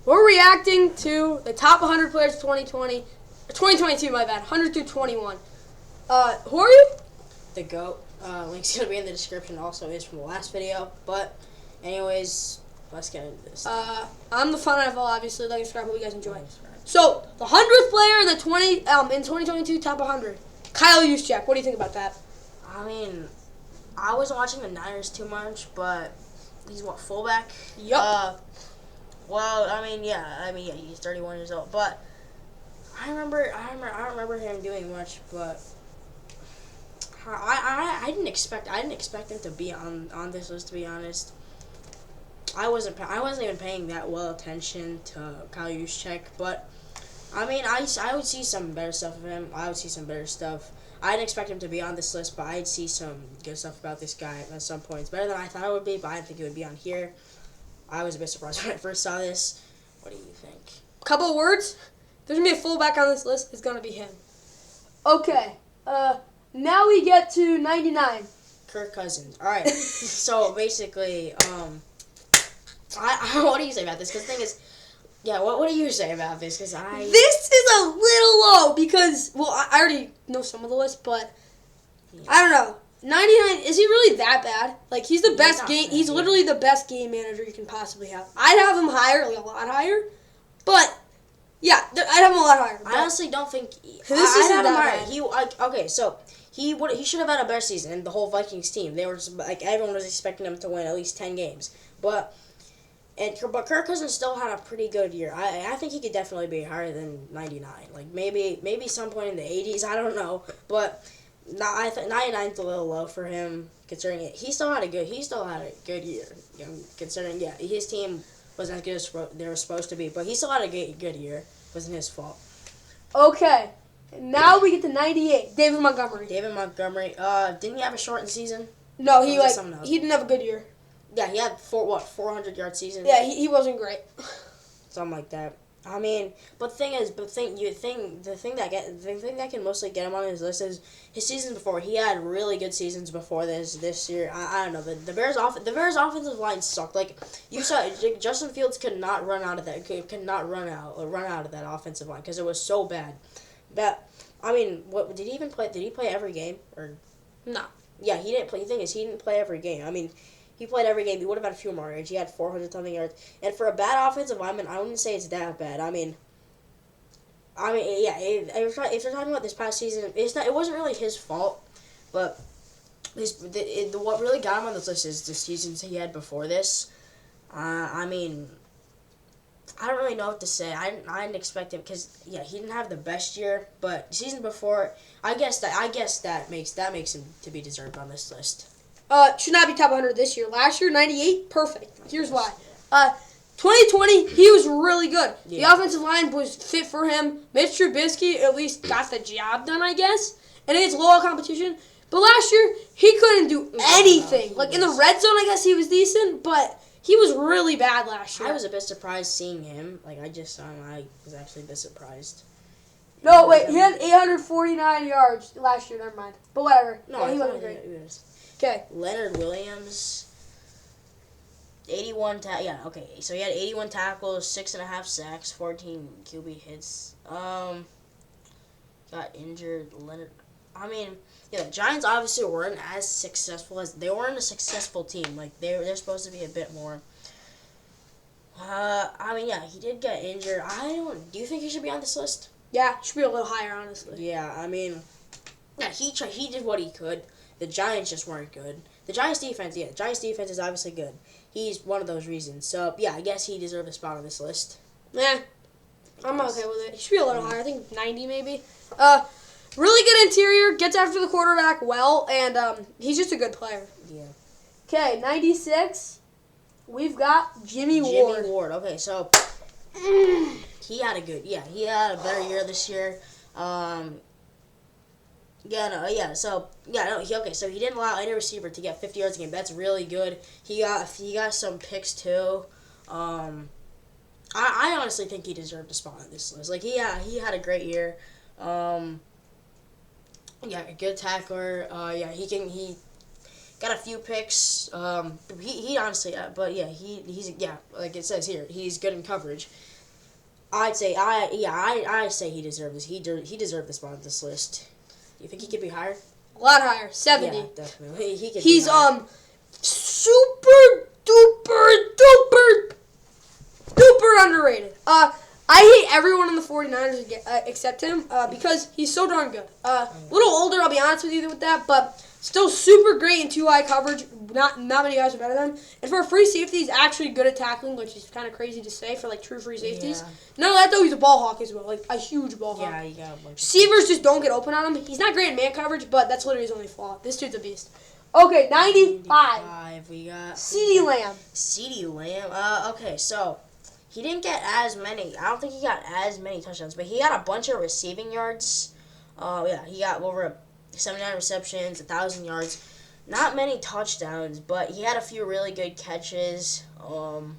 We're reacting to the top 100 players of 2022, my bad, 100 through 21. Who are you? The GOAT. Link's going to be in the description, also is from the last video. But, anyways, let's get into this. I'm the Fun NFL, obviously. Like and subscribe. Hope you guys enjoy. So, the 100th player in the in 2022 top 100, Kyle Juszczyk. What do you think about that? I mean, I wasn't watching the Niners too much, but he's what, fullback? Yup. Well, yeah, he's 31 years old, but I don't remember him doing much, but I didn't expect him to be on this list, to be honest. I wasn't even paying that well attention to Kyle Juszczyk, but I mean, I would see some better stuff of him. I would see some better stuff. I didn't expect him to be on this list, but I'd see some good stuff about this guy at some points. Better than I thought it would be, but I didn't think it would be on here. I was a bit surprised when I first saw this. What do you think? Couple of words. There's going to be a fullback on this list. It's going to be him. Okay. Now we get to 99. Kirk Cousins. All right. So, basically, what do you say about this? Because the thing is, yeah, what do you say about this? Because This is a little low because, well, I already know some of the list, but I don't know. 99, is he really that bad? Like, he's the best game. He's literally the best game manager you can possibly have. I'd have him higher, like a lot higher. But, yeah, I'd have him a lot higher. I honestly don't think this isn't that bad. Okay, so he should have had a better season, and the whole Vikings team. They were like, everyone was expecting him to win at least 10 games. But Kirk Cousins still had a pretty good year. I think he could definitely be higher than 99. Like maybe some point in the 80s. I don't know, but 99's a little low for him considering it. He still had a good year. Considering his team wasn't as good as they were supposed to be, but he still had a good year. It wasn't his fault. Okay, now we get to 98. David Montgomery. Didn't he have a shortened season? No, he didn't have a good year. Yeah, he had 400-yard season. Yeah, he wasn't great. Something like that. I mean, but the thing that can mostly get him on his list is his seasons before. He had really good seasons before this year. I don't know. The Bears offensive line sucked. Like you saw, Justin Fields could not run out of that of that offensive line because it was so bad. But I mean, what did he even play? Did he play every game or no? Yeah, he didn't play. The thing is, he didn't play every game. I mean, he played every game. He would have had a few more yards. He had 400-something yards. And for a bad offensive lineman, I wouldn't say it's that bad. I mean, yeah. If we're talking about this past season, it wasn't really his fault. But what really got him on this list is the seasons he had before this. I mean, I don't really know what to say. I didn't expect him because he didn't have the best year. But season before, I guess that makes him to be deserved on this list. Should not be top 100 this year. Last year, 98, perfect. Here's why. 2020, he was really good. Yeah. The offensive line was fit for him. Mitch Trubisky at least got the job done, I guess. And against low competition. But last year, he couldn't do anything. Like, in the red zone, I guess he was decent, but he was really bad last year. I was a bit surprised seeing him. Like, I just saw him. I was actually a bit surprised. No, wait. He had 849 yards last year. Never mind. But whatever. No, he wasn't great. Okay. Leonard Williams, 81 so he had 81 tackles, 6.5 sacks, 14 QB hits. Got injured. The Giants obviously weren't as successful as they weren't a successful team. Like they're supposed to be a bit more. He did get injured. Do you think he should be on this list? Yeah, should be a little higher, honestly. Yeah, he did what he could. The Giants just weren't good. The Giants defense is obviously good. He's one of those reasons. So, yeah, I guess he deserved a spot on this list. Yeah, I'm okay with it. He should be a little higher. I think 90 maybe. Really good interior, gets after the quarterback well, and he's just a good player. Yeah. Okay, 96, we've got Jimmy Ward. Jimmy Ward, okay, so he had a better year this year. So he didn't allow any receiver to get 50 yards a game. That's really good. He got some picks too. I honestly think he deserved a spot on this list. Like he had a great year. A good tackler. He got a few picks. He honestly, but yeah, he's like it says here, he's good in coverage. I say he deserved this. He deserved this spot on this list. Do you think he could be higher? A lot higher, 70. Yeah, definitely. He could. He's be higher. super duper underrated. I hate everyone in the 49ers except him because he's so darn good. A little older, I'll be honest with you with that, but still super great in 2-high coverage. Not many guys are better than him. And for a free safety, he's actually good at tackling, which is kind of crazy to say for like true free safeties. Yeah. None of that though, he's a ball hawk as well, like a huge ball hawk. Yeah, you got a bunch. Receivers just don't get open on him. He's not great in man coverage, but that's literally his only flaw. This dude's a beast. Okay, 95. We got CeeDee Lamb. CeeDee Lamb. Okay, so he didn't get as many. I don't think he got as many touchdowns, but he got a bunch of receiving yards. Yeah, he got over 79 receptions, 1,000 yards. Not many touchdowns, but he had a few really good catches. Do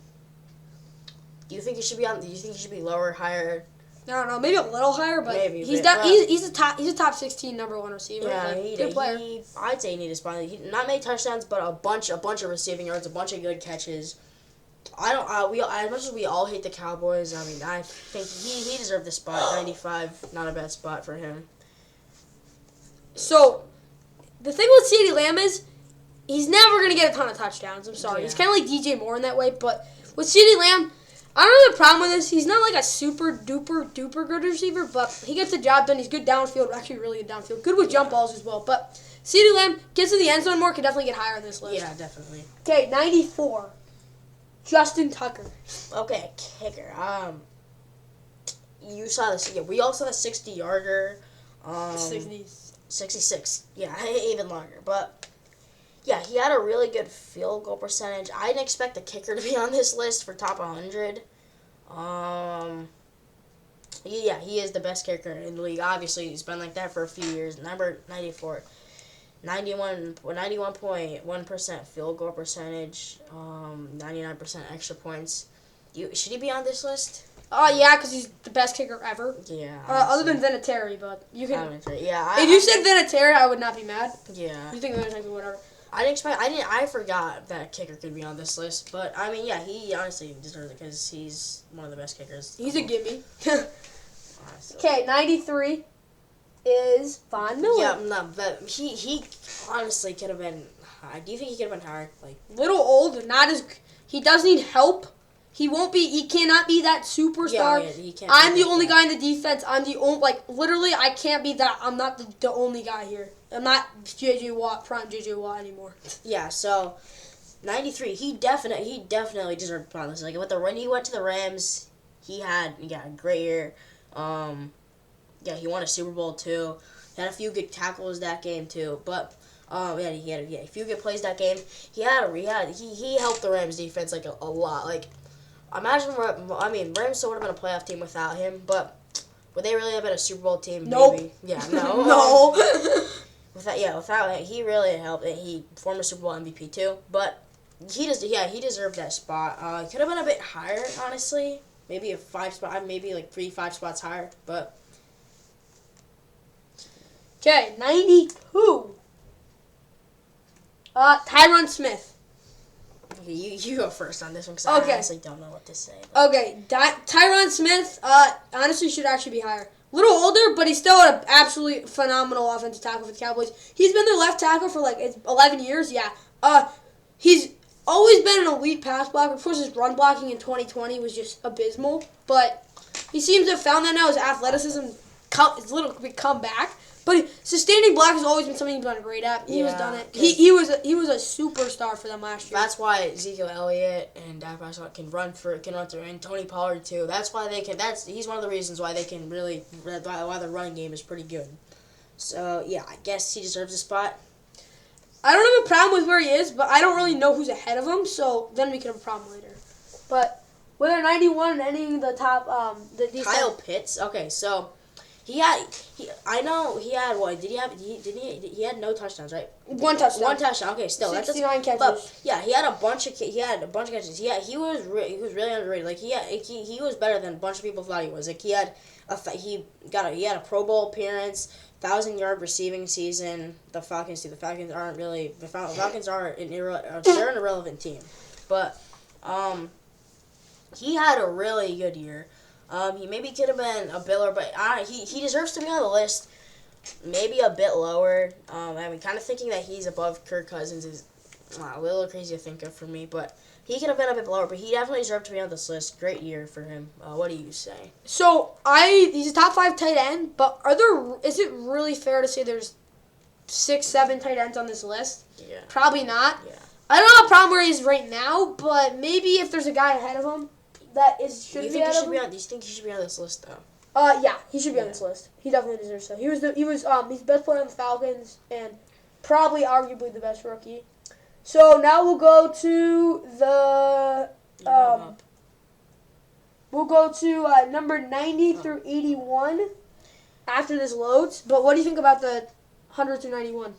you think he should be on? Do you think he should be lower, higher? I don't know, maybe a little higher, but Maybe, he's but- he's a top 16 number one receiver. Yeah, Like, good player. I'd say he needed to spot. Not many touchdowns, but a bunch of receiving yards, a bunch of good catches. I don't. We as much as we all hate the Cowboys. I mean, I think he deserved the spot. 95, not a bad spot for him. So, the thing with CeeDee Lamb is, he's never going to get a ton of touchdowns. I'm sorry. Yeah. He's kind of like DJ Moore in that way. But with CeeDee Lamb, I don't have a problem with this. He's not like a super duper good receiver, but he gets the job done. He's good downfield, actually really good downfield. Good with jump balls as well. But CeeDee Lamb gets to the end zone more, can definitely get higher on this list. Yeah, definitely. Okay, 94. Justin Tucker. Okay, kicker. You saw this. Yeah, we all saw the 60-yarder. 60s. 66. Yeah, even longer. But, yeah, he had a really good field goal percentage. I didn't expect the kicker to be on this list for top 100. Yeah, he is the best kicker in the league. Obviously, he's been like that for a few years. Number 94. 91.1% field goal percentage. 99% extra points. Should he be on this list? Yeah, because he's the best kicker ever. Yeah. Other than Vinatieri, but you can. Yeah. If you said Vinatieri, I would not be mad. Yeah. You think Vinatieri, whatever. I forgot that kicker could be on this list, but I mean, yeah, he honestly deserves it because he's one of the best kickers. He's a gimme. Honestly. Okay, 93 is Von Miller. Yeah, no, but he honestly could have been high. Do you think he could have been higher? Like, Little old, not as. He does need help. He won't be. He cannot be that superstar. yeah, he can't. I'm the only guy in the defense. I'm the only. Like literally, I can't be that. I'm not the only guy here. I'm not J.J. Watt, prime J.J. Watt anymore. Yeah, so 93, he definitely deserved to be on this. Like when he went to the Rams, he had a great year. Yeah, he won a Super Bowl too. He had a few good tackles that game too. But yeah, he had a few good plays that game. He helped the Rams defense like a lot. Like Rams still would have been a playoff team without him, but would they really have been a Super Bowl team? Nope. Maybe. Yeah, no. No. Without him, he really helped. He former Super Bowl MVP too, but he deserved that spot. Could have been a bit higher, honestly. Maybe a 5 spot, maybe like 3-5 spots higher, but. Okay, 92. Tyron Smith. Okay, you go first on this one because Okay. I honestly don't know what to say. But. Okay, Tyron Smith, honestly should actually be higher. A little older, but he's still an absolutely phenomenal offensive tackle for the Cowboys. He's been their left tackle for like 11 years, yeah. He's always been an elite pass blocker. Of course, his run blocking in 2020 was just abysmal, but he seems to have found that now. His athleticism is a little bit come back. But sustaining block has always been something he's been great at. He has done it. He was a superstar for them last year. That's why Ezekiel Elliott and Dak Prescott can run through, and Tony Pollard too. That's why they can. He's one of the reasons why they can really why the running game is pretty good. So yeah, I guess he deserves a spot. I don't have a problem with where he is, but I don't really know who's ahead of him. So then we can have a problem later. But with our 91 and ending the top, the Kyle Pitts. Okay, so. I know he had what? Did he have? He had no touchdowns, right? One touchdown. One touchdown. Okay, still 69 catches. But yeah, he had a bunch of catches. He was really underrated. Like he was better than a bunch of people thought he was. Like he had a Pro Bowl appearance, 1,000-yard receiving season. The Falcons aren't really Falcons are they're an irrelevant team, but he had a really good year. He maybe could have been a bit lower, but he deserves to be on the list. Maybe a bit lower. I mean, kind of thinking that he's above Kirk Cousins is a little crazy to think of for me, but he could have been a bit lower. But he definitely deserved to be on this list. Great year for him. What do you say? So he's a top 5 tight end, but is it really fair to say there's 6, 7 tight ends on this list? Yeah. Probably not. Yeah. I don't have a problem where he is right now, but maybe if there's a guy ahead of him that should be ahead of him. Do you think he should be on this list though? Yeah, he should be on this list. He definitely deserves so. He's the best player on the Falcons and probably arguably the best rookie. So now we'll go to the number 90 through 81 after this loads. But what do you think about the 100 through 91?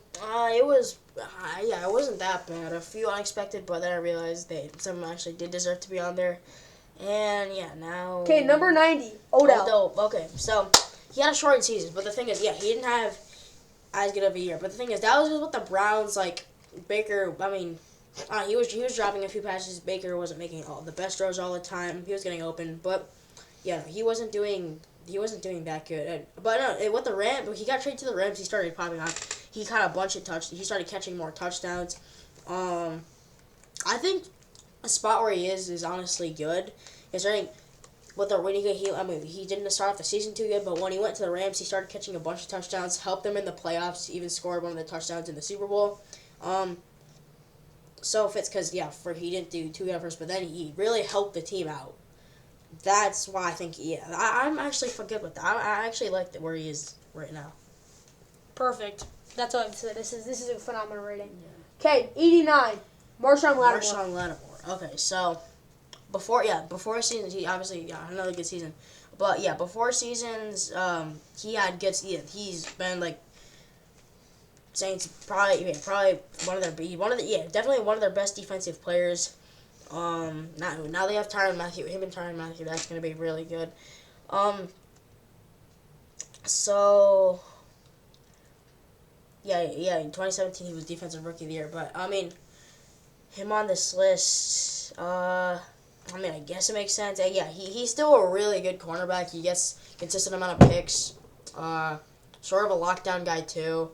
It wasn't that bad. A few unexpected, but then I realized some actually did deserve to be on there. And yeah, now. Okay, number 90, Odell. Okay, so he had a shortened season, but the thing is, he didn't have as good of a year. But the thing is, that was just what the Browns like. Baker, I mean, he was dropping a few passes. Baker wasn't making all the best throws all the time. He was getting open, but yeah, he wasn't doing that good. But with the Rams, he got traded to the Rams. He started popping off. He caught a bunch of touchdowns. He started catching more touchdowns. I think a spot where he is honestly good. He's starting with the he didn't start off the season too good, but when he went to the Rams, he started catching a bunch of touchdowns, helped them in the playoffs, even scored one of the touchdowns in the Super Bowl. So if it's because he didn't do too good at first, but then he really helped the team out. That's why I think I'm actually good with that. I actually like where he is right now. Perfect. That's what I said. This is a phenomenal rating. Okay, 89, Marshawn Lattimore. Okay, so before seasons, he obviously another good season, but before seasons, he had good. He's been like Saints probably definitely one of their best defensive players. Now they have Tyrann Mathieu. Him and Tyrann Mathieu, that's gonna be really good. So in 2017 he was Defensive Rookie of the Year, but I mean, him on this list, I guess it makes sense. He's still a really good cornerback. He gets consistent amount of picks. Sort of a lockdown guy too.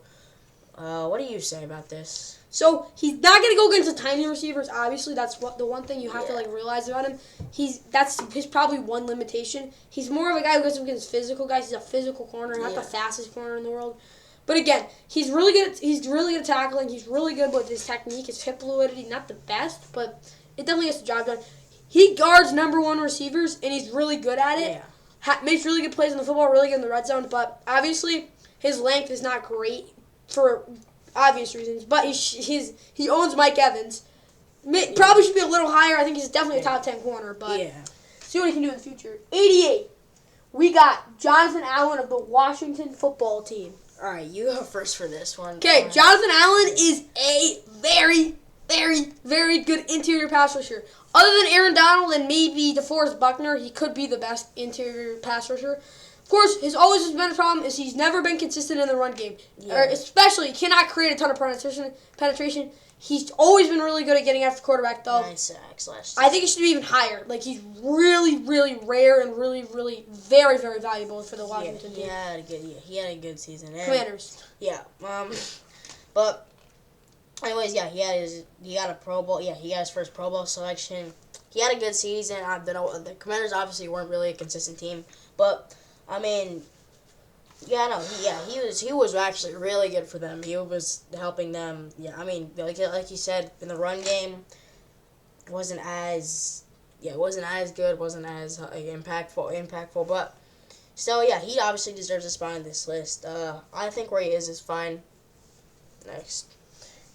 What do you say about this? So he's not gonna go against the tiny receivers. Obviously, that's the one thing you have to realize about him. That's his probably one limitation. He's more of a guy who goes against physical guys. He's a physical corner, not the fastest corner in the world. But again, he's really good at tackling. He's really good with his technique, his hip fluidity. Not the best, but it definitely gets the job done. He guards number 1 receivers, and he's really good at it. Yeah. Makes really good plays in the football, really good in the red zone. But obviously, his length is not great for obvious reasons. But he owns Mike Evans. Probably should be a little higher. I think he's definitely a top 10 corner. But see what he can do in the future. 88. We got Jonathan Allen of the Washington football team. All right, you go first for this one. Okay, Jonathan Allen is a very, very, very good interior pass rusher. Other than Aaron Donald and maybe DeForest Buckner, he could be the best interior pass rusher. Of course, his always been a problem is he's never been consistent in the run game. Or especially, he cannot create a ton of penetration. He's always been really good at getting after the quarterback, though. 9 sacks last I think it should be even higher. Like, he's really, really rare and really, really very, very valuable for the Washington team. He had a good season. And Commanders. But anyways, he got a Pro Bowl. Yeah, he got his first Pro Bowl selection. He had a good season. The Commanders obviously weren't really a consistent team, but I mean, he was actually really good for them. He was helping them. Yeah, I mean, like you said, in the run game, wasn't as good, wasn't as impactful, but still, he obviously deserves a spot on this list. I think where he is fine. Next.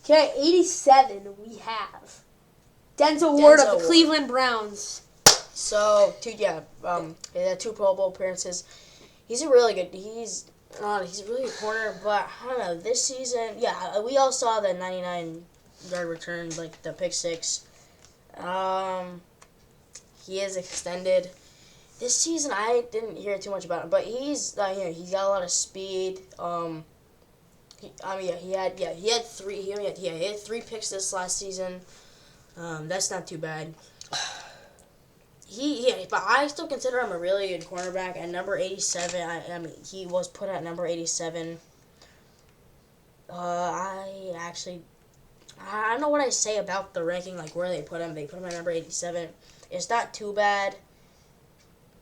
Okay, 87, we have Denzel Ward of the Cleveland Browns. So, he had 2 Pro Bowl appearances. He's a really good. He's a really good corner, but I don't know. This season, yeah, we all saw the 99-yard return, like the pick six. He is extended. This season, I didn't hear too much about him, but he's he's got a lot of speed. He had three picks this last season. That's not too bad. But I still consider him a really good cornerback. At number 87, I mean, he was put at number 87. I don't know what I say about the ranking, like where they put him. They put him at number 87. It's not too bad.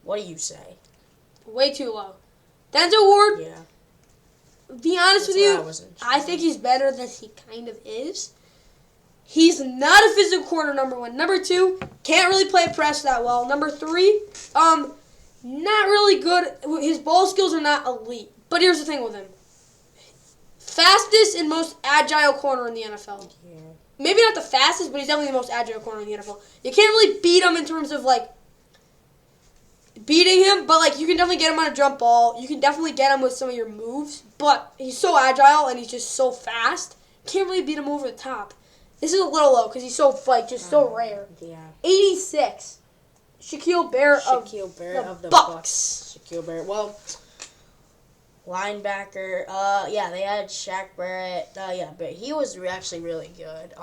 What do you say? Way too low. Denzel Ward, Yeah. be honest with you, I think he's better than he kind of is. He's not a physical corner, number one. Number two, can't really play press that well. Number three, not really good. His ball skills are not elite. But here's the thing with him. Fastest and most agile corner in the NFL. Yeah. Maybe not the fastest, but he's definitely the most agile corner in the NFL. You can't really beat him in terms of, like, beating him, but, like, you can definitely get him on a jump ball. You can definitely get him with some of your moves, but he's so agile and he's just so fast. Can't really beat him over the top. This is a little low because he's so, like, just so rare. Yeah. 86. Shaquille Barrett of the Bucks. Shaquille Barrett. Well, linebacker. They had Shaq Barrett. But he was actually really good.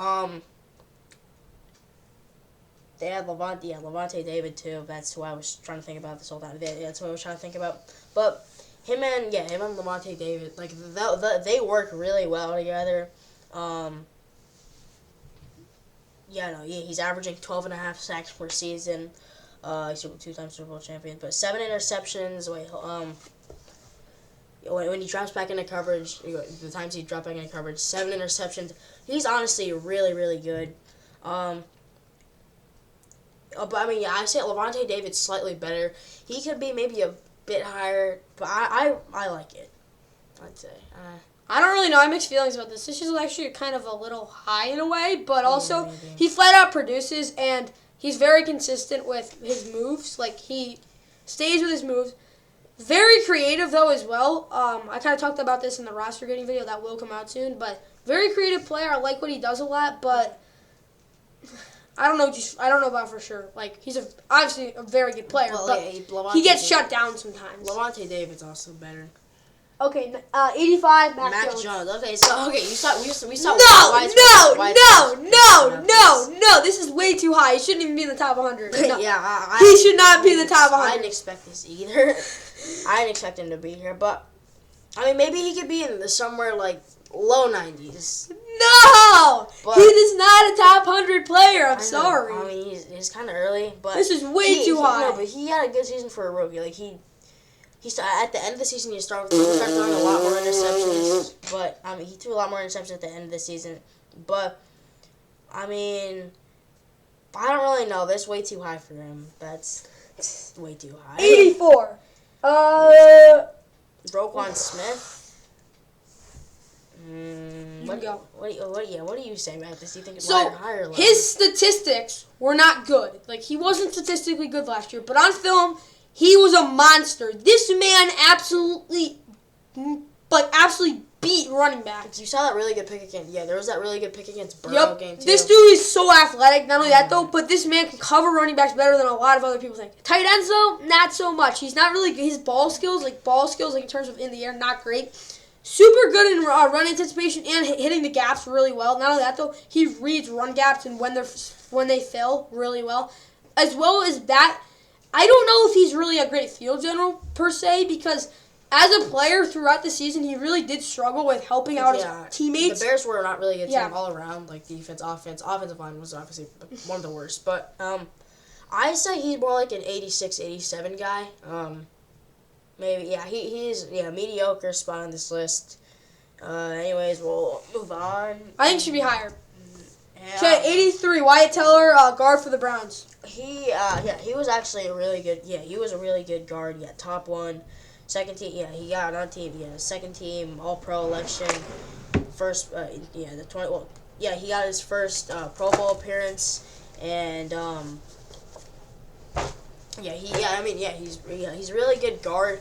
They had Levante David too. That's who I was trying to think about this whole time. That's what I was trying to think about. But him and Levante David, like they work really well together. He's averaging 12.5 sacks per season. He's 2-time Super Bowl champion, but 7 interceptions. When he drops back into coverage, the times he dropped back into coverage, 7 interceptions. He's honestly really, really good. But I say Levante David's slightly better. He could be maybe a bit higher, but I like it. I'd say. I don't really know. I have mixed feelings about this. This is actually kind of a little high in a way, but also maybe. he flat out produces, and he's very consistent with his moves. Like, he stays with his moves. Very creative, though, as well. I kind of talked about this in the roster grading video that will come out soon, but very creative player. I like what he does a lot, but I don't know about for sure. Like, he's obviously a very good player, but he gets shut down sometimes. Levante David's also better. Okay, 85, Mac Jones. Okay, we saw. No. This is way too high. He shouldn't even be in the top 100. No. Yeah, he should not be in the top 100. I didn't expect this either. I didn't expect him to be here, but I mean, maybe he could be in somewhere like low 90s. No, he is not a top 100 player. I'm sorry. I mean, he's kind of early, but this is way too high. No, but he had a good season for a rookie. Like he at the end of the season, he started throwing a lot more interceptions. But I mean, he threw a lot more interceptions at the end of the season. But I mean, I don't really know. That's way too high for him. That's way too high. 84. Roquan Smith. What do you say about this? Do you think it's higher or lower? His statistics were not good. Like, he wasn't statistically good last year, but on film, he was a monster. This man absolutely beat running backs. You saw that really good pick against. Yeah, there was that really good pick against Burrow game too. This dude is so athletic. Not only that though, but this man can cover running backs better than a lot of other people think. Tight ends though, not so much. He's not really his ball skills in terms of in the air, not great. Super good in run anticipation and hitting the gaps really well. Not only that though, he reads run gaps and when they fail really well. As well as that, I don't know if he's really a great field general per se because as a player throughout the season, he really did struggle with helping out his teammates. The Bears were not really a good team all around, like defense, offense. Offensive line was obviously one of the worst. But I say he's more like an 86, 87 guy. Maybe, he's mediocre spot on this list. Anyways, we'll move on. I think he should be higher. Okay, 83, Wyatt Teller, guard for the Browns. He was actually a really good, he was a really good guard. Yeah, top one. Second team, he got on team, second team All-Pro election. First, he got his first Pro Bowl appearance, and He's really good guard.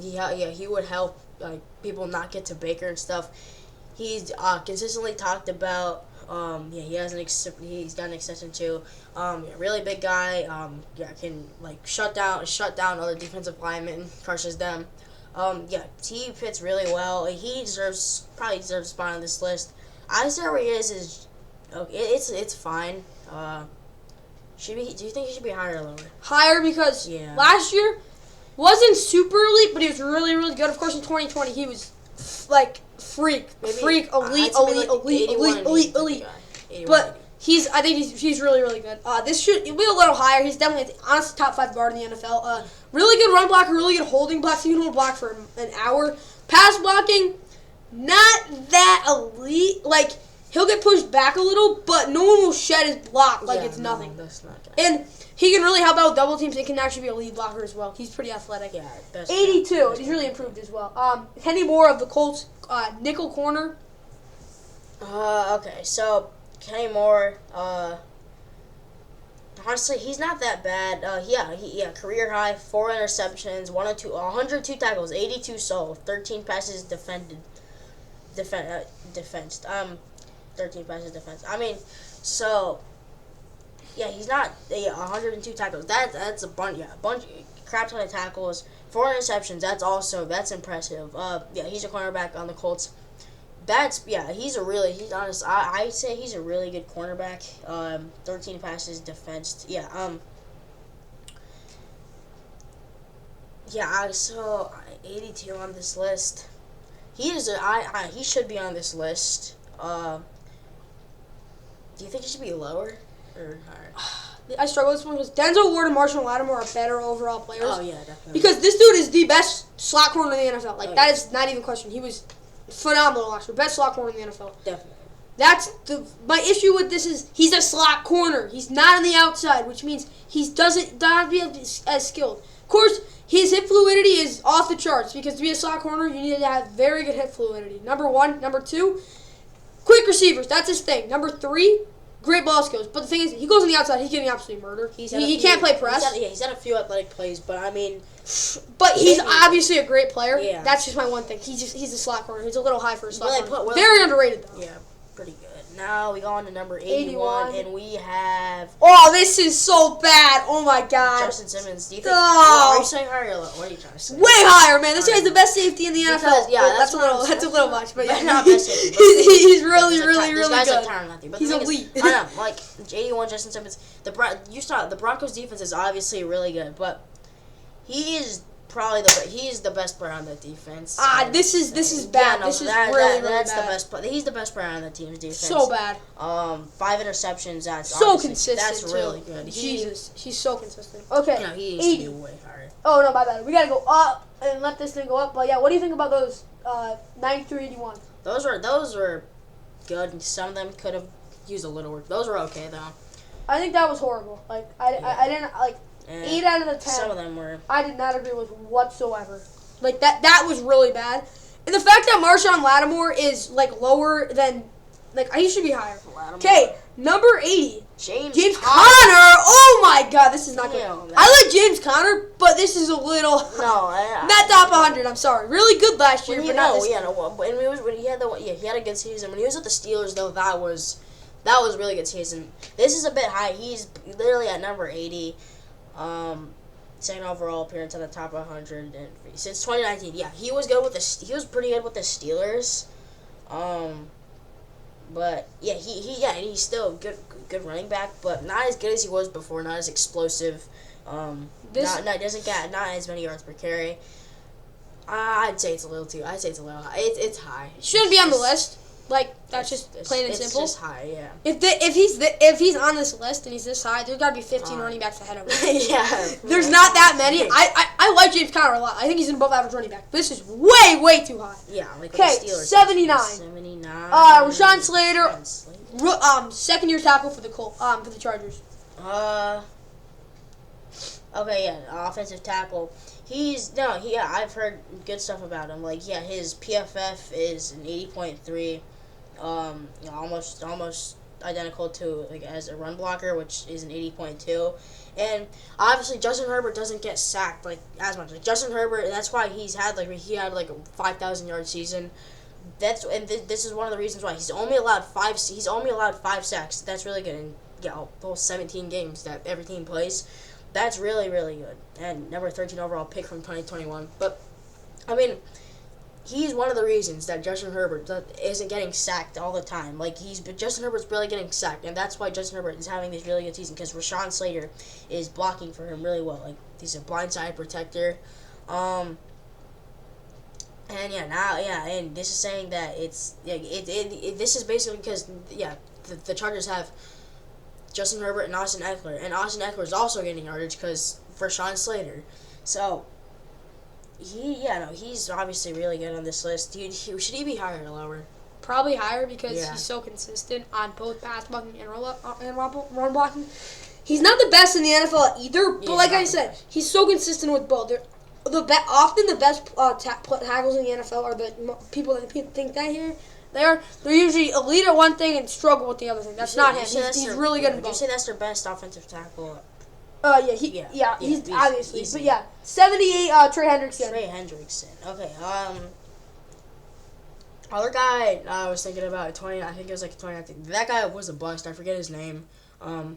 He would help like people not get to Baker and stuff. He's consistently talked about. He's got an extension too. Really big guy. Can like shut down other defensive linemen, crushes them. He fits really well. He probably deserves a spot on this list. I say where he is okay. It's fine. Do you think he should be higher or lower? Higher because last year wasn't super elite, but he was really, really good. Of course, in 2020 he was like elite. But I think he's really, really good. This should be a little higher. He's definitely honestly top 5 guard in the NFL. Really good run blocker, really good holding blocks. He can hold block for an hour. Pass blocking, not that elite. Like he'll get pushed back a little, but no one will shed his block like it's nothing. That's not good. And he can really help out with double teams. He can actually be a lead blocker as well. He's pretty athletic. Yeah, 82. He's really improved as well. Kenny Moore of the Colts, nickel corner. Okay, so Kenny Moore, honestly, he's not that bad. Career high, 4 interceptions, 102 tackles, 82 solo, 13 passes defended. 13 passes defense. I mean, so he's not 102 tackles. That's a bunch. Crap ton of tackles, 4 interceptions. That's impressive. He's a cornerback on the Colts. I'd say he's a really good cornerback. 13 passes defensed. So 82 on this list. He should be on this list. Do you think he should be lower or higher? I struggle with this one because Denzel Ward and Marshall Lattimore are better overall players. Oh yeah, definitely. Because this dude is the best slot corner in the NFL. That is not even a question. He was phenomenal last year. Best slot corner in the NFL. Definitely. My issue with this is he's a slot corner. He's not on the outside, which means he doesn't be as skilled. Of course, his hip fluidity is off the charts because to be a slot corner, you need to have very good hip fluidity. Number 1. Number 2, quick receivers. That's his thing. Number 3, great ball skills. But the thing is, he goes on the outside, he's getting absolutely murdered. He can't play press. He's had a few athletic plays, but I mean... But he's obviously a great player. Yeah. That's just my one thing. He's a slot corner. He's a little high for a slot corner. Well, very underrated, though. Yeah, pretty good. Now we go on to number 81, and we have... Oh, this is so bad. Oh, my God. Justin Simmons. Do you think... Are you saying higher or low? What are you trying to say? Way higher, man. This guy's the best safety in the NFL. That's a little much. But yeah, not best safety. He's really good. This guy's like Tyrann Mathieu. He's elite. I know, like 81 Justin Simmons. The Broncos defense is obviously really good, but he is probably he's the best player on the defense. This is bad. This is really bad. The best player. He's the best player on the team's defense. So bad. 5 interceptions. That's so consistent. That's really good. Jesus, he's so consistent. Okay. No, he needs to be way higher. Oh no, my bad. We gotta go up and let this thing go up. But yeah, what do you think about those 93, 81? Those were good. Some of them could have used a little work. Those were okay though. I think that was horrible. Like I didn't like. 8 out of the 10. Some of them were. I did not agree with whatsoever. Like that was really bad. And the fact that Marshon Lattimore is like lower than, like he should be higher. Okay, number 80. James Conner. Oh my God, this is not good. I like James Conner, but this is a little. No, not top 100. I'm sorry. Really good last year, but not this. When he had he had a good season. When he was with the Steelers, though, that was really good season. This is a bit high. He's literally at number 80. Second overall appearance on the top 100 since 2019. Yeah, he was good with he was pretty good with the Steelers. But yeah, he's still a good running back, but not as good as he was before. Not as explosive. Doesn't get not as many yards per carry. I'd say it's a little high. It's high. Shouldn't be on the list. Like that's just plain and simple. It's just high, yeah. If he's on this list and he's this high, there's got to be 15 running backs ahead of him. Yeah. There's not that many. I like James Conner a lot. I think he's an above average running back. This is way too high. Yeah, like okay, the Steelers. 79. 79. Rashawn Slater, second year tackle for the Chargers. Okay, yeah, offensive tackle. I've heard good stuff about him. Like, yeah, his PFF is an 80.3. Almost identical to as a run blocker, which is an 80.2. And obviously Justin Herbert doesn't get sacked as much. Justin Herbert, that's why he had a 5,000 yard season. This is one of the reasons why he's only allowed 5 sacks. That's really good in those 17 games that every team plays. That's really, really good. And number 13 overall pick from 2021. But I mean, he's one of the reasons that Justin Herbert isn't getting sacked all the time. Justin Herbert's really getting sacked, and that's why Justin Herbert is having this really good season, because Rashawn Slater is blocking for him really well. He's a blindside protector. And this is saying that this is basically because the Chargers have Justin Herbert and Austin Eckler, and Austin Eckler is also getting yardage because Rashawn Slater. So he's obviously really good on this list. Should he be higher or lower? Probably higher because he's so consistent on both pass blocking and run blocking. He's not the best in the NFL either, but like I said, he's so consistent with both. Often the best tackles in the NFL are the people that think that they're usually elite at one thing and struggle with the other thing. That's not him. He's really good in both. Would you say that's their best offensive tackle? He's obviously. Easy. But 78, Trey Hendrickson. Okay, other guy I was thinking about, I think it was 2019. That guy was a bust. I forget his name. For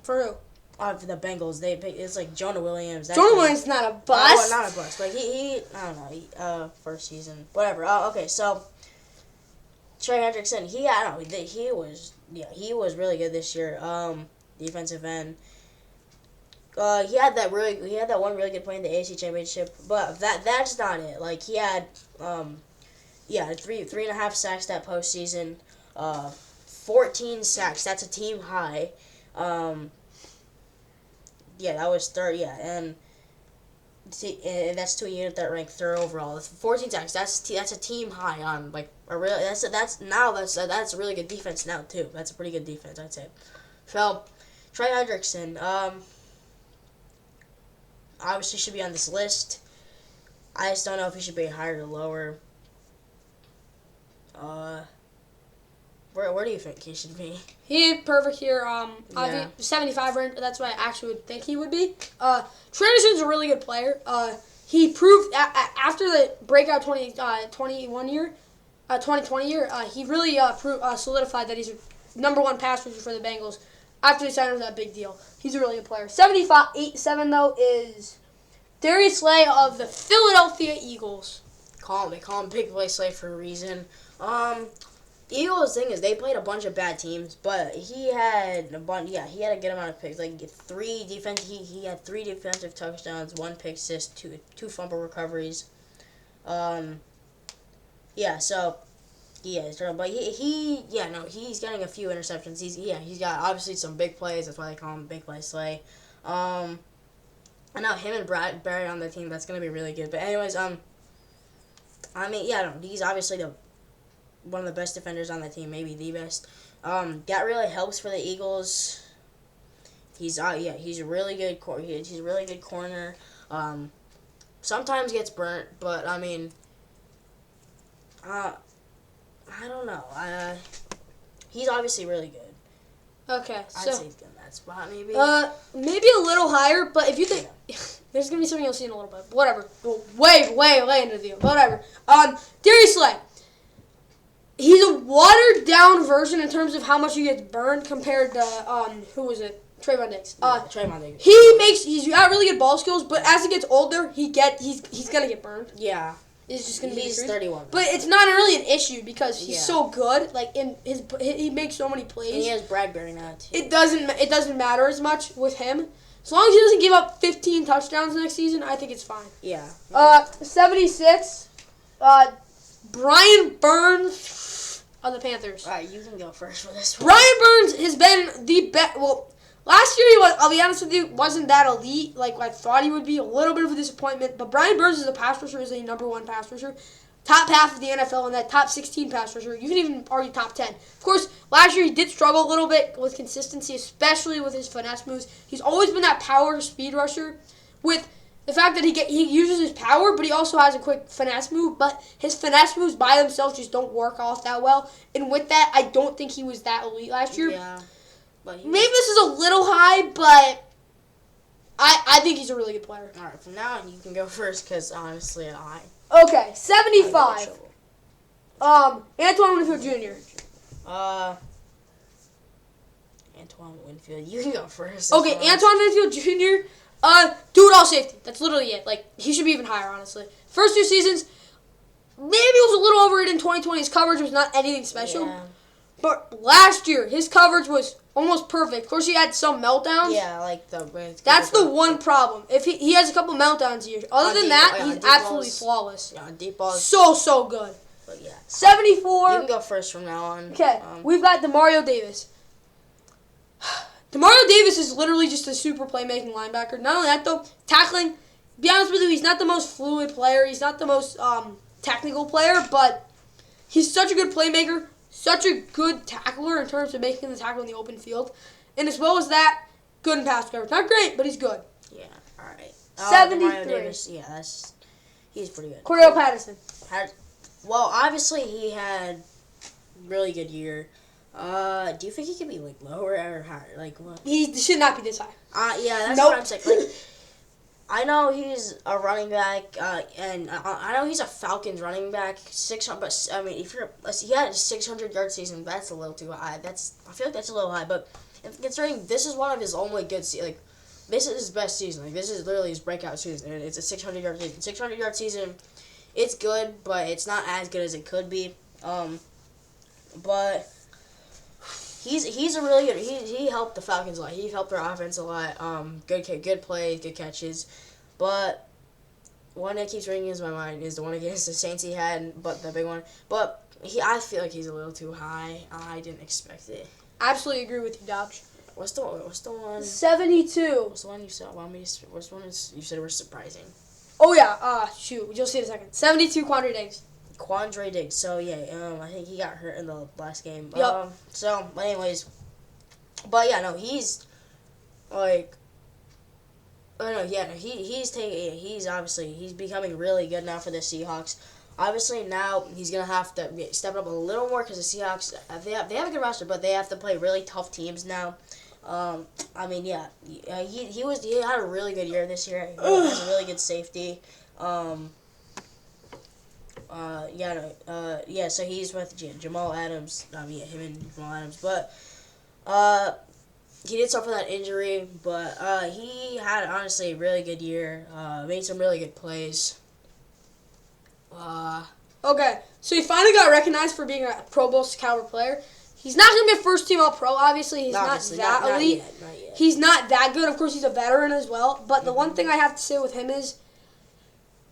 who? For the Bengals, it's Jonah Williams. Jonah Williams is not a bust. Not a bust. He I don't know. First season, whatever. Okay, so Trey Hendrickson, he was really good this year. Defensive end. He had that one really good play in the AFC Championship, but that's not it. He had 3.5 sacks that postseason, 14 sacks. That's a team high. That was third. And that's to a unit that ranked third overall. 14 sacks. That's a team high on that's a really good defense now too. That's a pretty good defense, I'd say. So Trey Hendrickson, obviously should be on this list. I just don't know if he should be higher or lower. Where do you think he should be? He's perfect here. 75 range. That's what I actually would think he would be. Trey Hendrickson's a really good player. He proved after the breakout 2020 year, he really solidified that he's a number one pass rusher for the Bengals. After he signed with that big deal, he's a really good player. 75.87 though is Darius Slay of the Philadelphia Eagles. They call him Big Play Slay for a reason. The Eagles thing is they played a bunch of bad teams, but he had a bunch. Yeah, he had a good amount of picks. He had 3 defensive touchdowns, 1 pick assist, 2 fumble recoveries. But he's getting a few interceptions. He's got obviously some big plays. That's why they call him Big Play Slay. I know him and Brad Barry on the team. That's gonna be really good. But anyways, he's obviously one of the best defenders on the team, maybe the best. That really helps for the Eagles. He's a really good he's a really good corner. Sometimes gets burnt, but I don't know. He's obviously really good. Okay, I'd say he's good in that spot, maybe. Maybe a little higher, but if you think there's gonna be something you'll see in a little bit. Whatever. Way into the deal. Whatever. Darius Slay. He's a watered down version in terms of how much he gets burned compared to who was it? Trayvon Diggs. Trayvon Diggs. He's got really good ball skills, but as he gets older, he's gonna get burned. Yeah. It's just gonna be. He's 31. But it's not really an issue because he's so good. He makes so many plays. And he has Bradbury now too. It doesn't matter as much with him. As long as he doesn't give up 15 touchdowns next season, I think it's fine. Yeah. 76. Brian Burns of the Panthers. All right, you can go first for this one. Brian Burns has been the best. Well, last year he was. I'll be honest with you, wasn't that elite like I thought he would be. A little bit of a disappointment. But Brian Burns is a pass rusher, is a number 1 pass rusher, top half of the NFL, and that top 16 pass rusher. You can even argue top 10. Of course, last year he did struggle a little bit with consistency, especially with his finesse moves. He's always been that power speed rusher with The fact that he uses his power, but he also has a quick finesse move. But his finesse moves by themselves just don't work off that well. And with that, I don't think he was that elite last year. Yeah. But Maybe this is a little high, but I think he's a really good player. All right, from now on, you can go first because honestly, Okay, 75. Antoine Winfield Jr. Antoine Winfield, you can go first. Okay, Antoine Winfield Jr. Do it all safety. That's literally it. Like, he should be even higher, honestly. First 2 seasons, maybe it was a little overrated in 2020. His coverage was not anything special. Yeah. But last year, his coverage was almost perfect. Of course, he had some meltdowns. Yeah, like That's the one problem. If he has a couple meltdowns here. Other than that, he's absolutely flawless. Yeah, deep balls. So good. But yeah. 74. You can go first from now on. Okay, we've got DeMario Davis. DeMario Davis is literally just a super playmaking linebacker. Not only that, though, tackling, be honest with you, he's not the most fluid player. He's not the most technical player, but he's such a good playmaker, such a good tackler in terms of making the tackle in the open field. And as well as that, good in pass coverage. Not great, but he's good. Yeah, all right. 73. Davis, yeah, he's pretty good. Cordell Patterson. Well, obviously he had really good year. Do you think he could be like lower or higher? Like what? He should not be this high. Yeah, that's Nope. what I'm saying. Like, I know he's a running back, and I know he's a Falcons running back. 600, but I mean, if he had a 600-yard season, that's a little too high. I feel like that's a little high. But considering this is one of his only good like this is his best season. Like this is literally his breakout season, and it's a 600-yard season. 600-yard season, it's good, but it's not as good as it could be. But he's a really good. He helped the Falcons a lot. He helped their offense a lot. Good plays, good catches. But one that keeps ringing in my mind is the one against the Saints he had, but the big one. But I feel like he's a little too high. I didn't expect it. Absolutely agree with you, Dobbs. What's the one? 72. What's the one you said? What's the one you said was surprising? Oh yeah. Shoot. You'll see in a second. 72. Quandre Diggs. Quandre Diggs. So yeah, I think he got hurt in the last game. Yep. But anyways, but yeah, no, he's like, he's obviously he's becoming really good now for the Seahawks. Obviously now he's gonna have to step up a little more because the Seahawks they have a good roster, but they have to play really tough teams now. I mean, yeah, he had a really good year this year. He has a really good safety. So he's with Jamal Adams. Him and Jamal Adams. But he did suffer that injury, but he had honestly a really good year. Made some really good plays. Okay, so he finally got recognized for being a Pro Bowl caliber player. He's not going to be a first-team All-Pro, obviously. He's not that elite. Not yet. He's not that good. Of course, he's a veteran as well. But the one thing I have to say with him is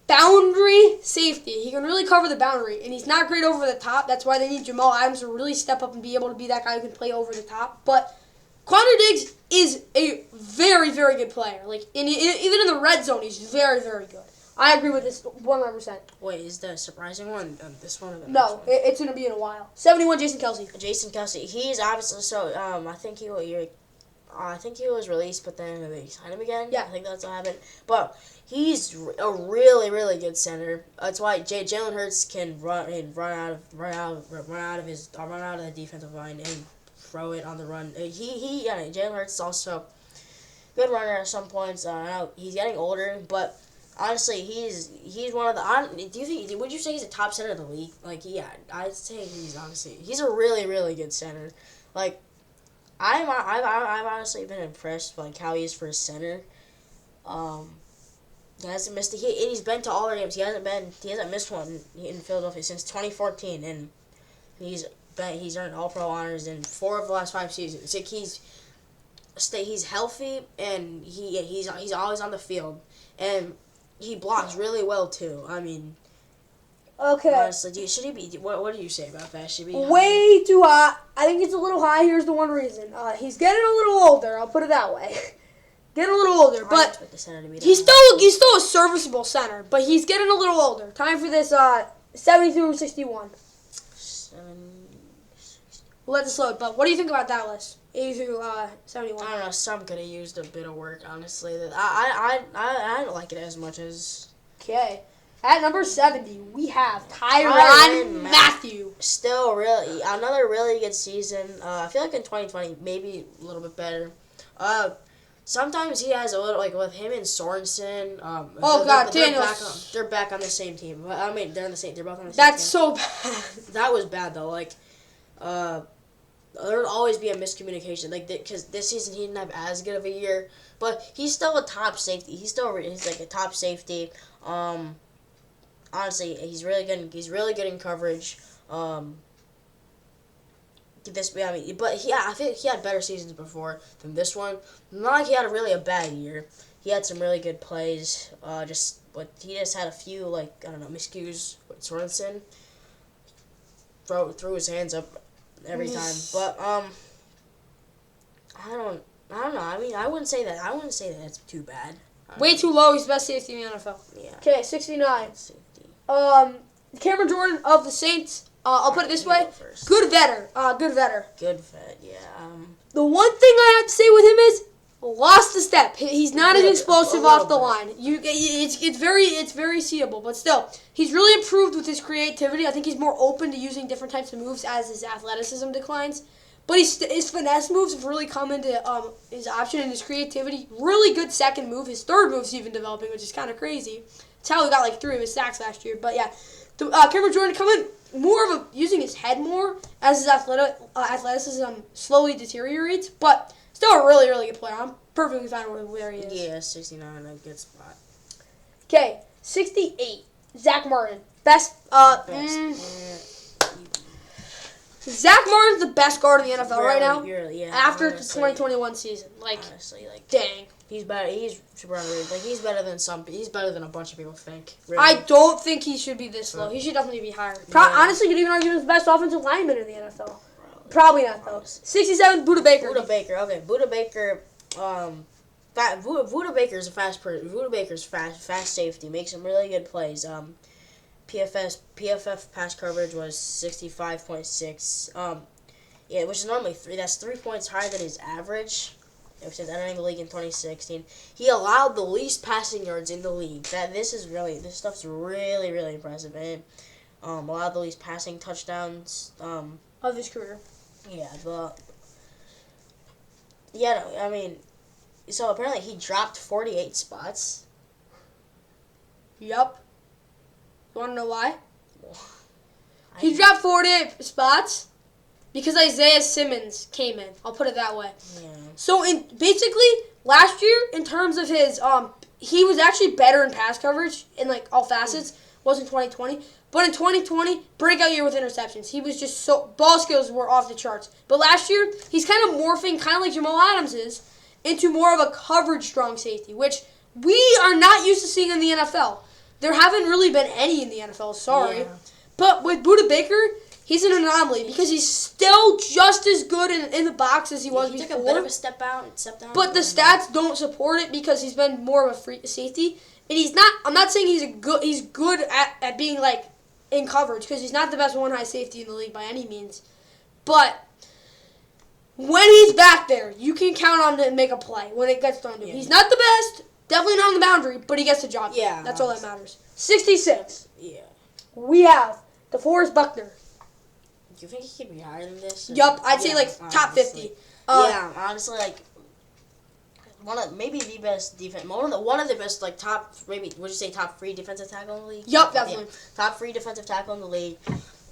boundary safety. He can really cover the boundary, and he's not great over the top. That's why they need Jamal Adams to really step up and be able to be that guy who can play over the top. But Quandre Diggs is a very, very good player. Like even in the red zone, he's very, very good. I agree with this 100%. Wait, is the surprising one this one or the next No, one? it's going to be in a while. 71, Jason Kelce. Jason Kelce, he's obviously I think he was released, but then they signed him again. Yeah, I think that's what happened. But he's a really, really good center. That's why Jalen Hurts can run out of the defensive line and throw it on the run. Jalen Hurts is also a good runner at some points. I know he's getting older, but honestly, he's one of the. Would you say he's a top center of the league? Like, yeah, I'd say he's a really, really good center. Like, I've honestly been impressed by how he is for a center. He hasn't missed and he's been to all the games. He hasn't missed one in Philadelphia since 2014, and he's earned All-Pro honors in 4 of the last 5 seasons. Like he's healthy and he's always on the field, and he blocks really well too. I mean, okay. Honestly, should he be? What do you say about that? Should he be way too high? I think it's a little high. Here's the one reason. He's getting a little older. I'll put it that way. Getting a little older, but he's still a serviceable center. But he's getting a little older. Time for this 72-61. We'll let this load. But what do you think about that list? 80 through 71. I don't know. Some could have used a bit of work, honestly. I don't like it as much as. Okay. At number 70, we have Tyrann Mathieu. Still, another really good season. I feel like in 2020, maybe a little bit better. Sometimes he has a little, like with him and Sorensen. They're back on the same team. I mean, they're both on the same team. That's so bad. That was bad though. Like, there would always be a miscommunication. Like, because this season he didn't have as good of a year, but he's still a top safety. He's like a top safety. Honestly, he's really good. He's really good in coverage. But I think he had better seasons before than this one. Not like he had a bad year. He had some really good plays. But he just had a few miscues with Sorensen. Threw his hands up every time. But I don't know. I mean, I wouldn't say that. It's too bad. Way too low. He's the best safety in the NFL. Yeah. Okay, 69. Cameron Jordan of the Saints. I'll put it this way. Good vetter. Good vet, yeah. The one thing I have to say with him is lost a step. He's not as explosive off the line. It's very seeable, but still, he's really improved with his creativity. I think he's more open to using different types of moves as his athleticism declines. But his finesse moves have really come into his option, and his creativity. Really good second move. His third move's even developing, which is kind of crazy. That's how he got like 3 of his sacks last year. But yeah, Cameron Jordan coming more of using his head more as his athleticism slowly deteriorates. But still a really, really good player. I'm perfectly fine with where he is. Yeah, 69, a good spot. Okay, 68. Zach Martin. Best. Zach Martin's the best guard in the NFL right now. After the 2021 season, honestly, dang, he's better. He's super underrated. He's better than He's better than a bunch of people think. Really. I don't think he should be this low. He should definitely be higher. Honestly, you could even argue he's the best offensive lineman in the NFL. Probably not though. 67, Budda Baker. Okay, Budda Baker. Budda Baker's a fast person. Budda Baker's fast safety. Makes some really good plays. PFF pass coverage was 65.6. Which is normally 3. That's 3 points higher than his average. Since entering the league in 2016, he allowed the least passing yards in the league. This stuff's really, really impressive. And allowed the least passing touchdowns of his career. So apparently he dropped 48 spots. Yep. You want to know why? He dropped 48 spots because Isaiah Simmons came in. I'll put it that way. Yeah. So basically last year in terms of his he was actually better in pass coverage in all facets. Was in 2020, but in 2020 breakout year with interceptions. He was just ball skills were off the charts. But last year he's kind of morphing, kind of like Jamal Adams is, into more of a coverage strong safety, which we are not used to seeing in the NFL. There haven't really been any in the NFL, sorry. Yeah. But with Budda Baker, he's an anomaly because he's still just as good in the box as he was before. He took a bit of a step down. But the stats don't support it because he's been more of a free safety. And he's not. I'm not saying he's good at being in coverage because he's not the best one high safety in the league by any means. But when he's back there, you can count on him to make a play when it gets thrown to him. He's not the best. Definitely not on the boundary, but he gets the job done. Yeah. That's all that matters. 66. Yeah. We have DeForest Buckner. Do you think he could be higher than this? Yup, I'd say top 50. Honestly, maybe the best defense. One of the best top maybe would you say top 3 defensive tackle in the league? Yup, definitely. Yeah. Top 3 defensive tackle in the league.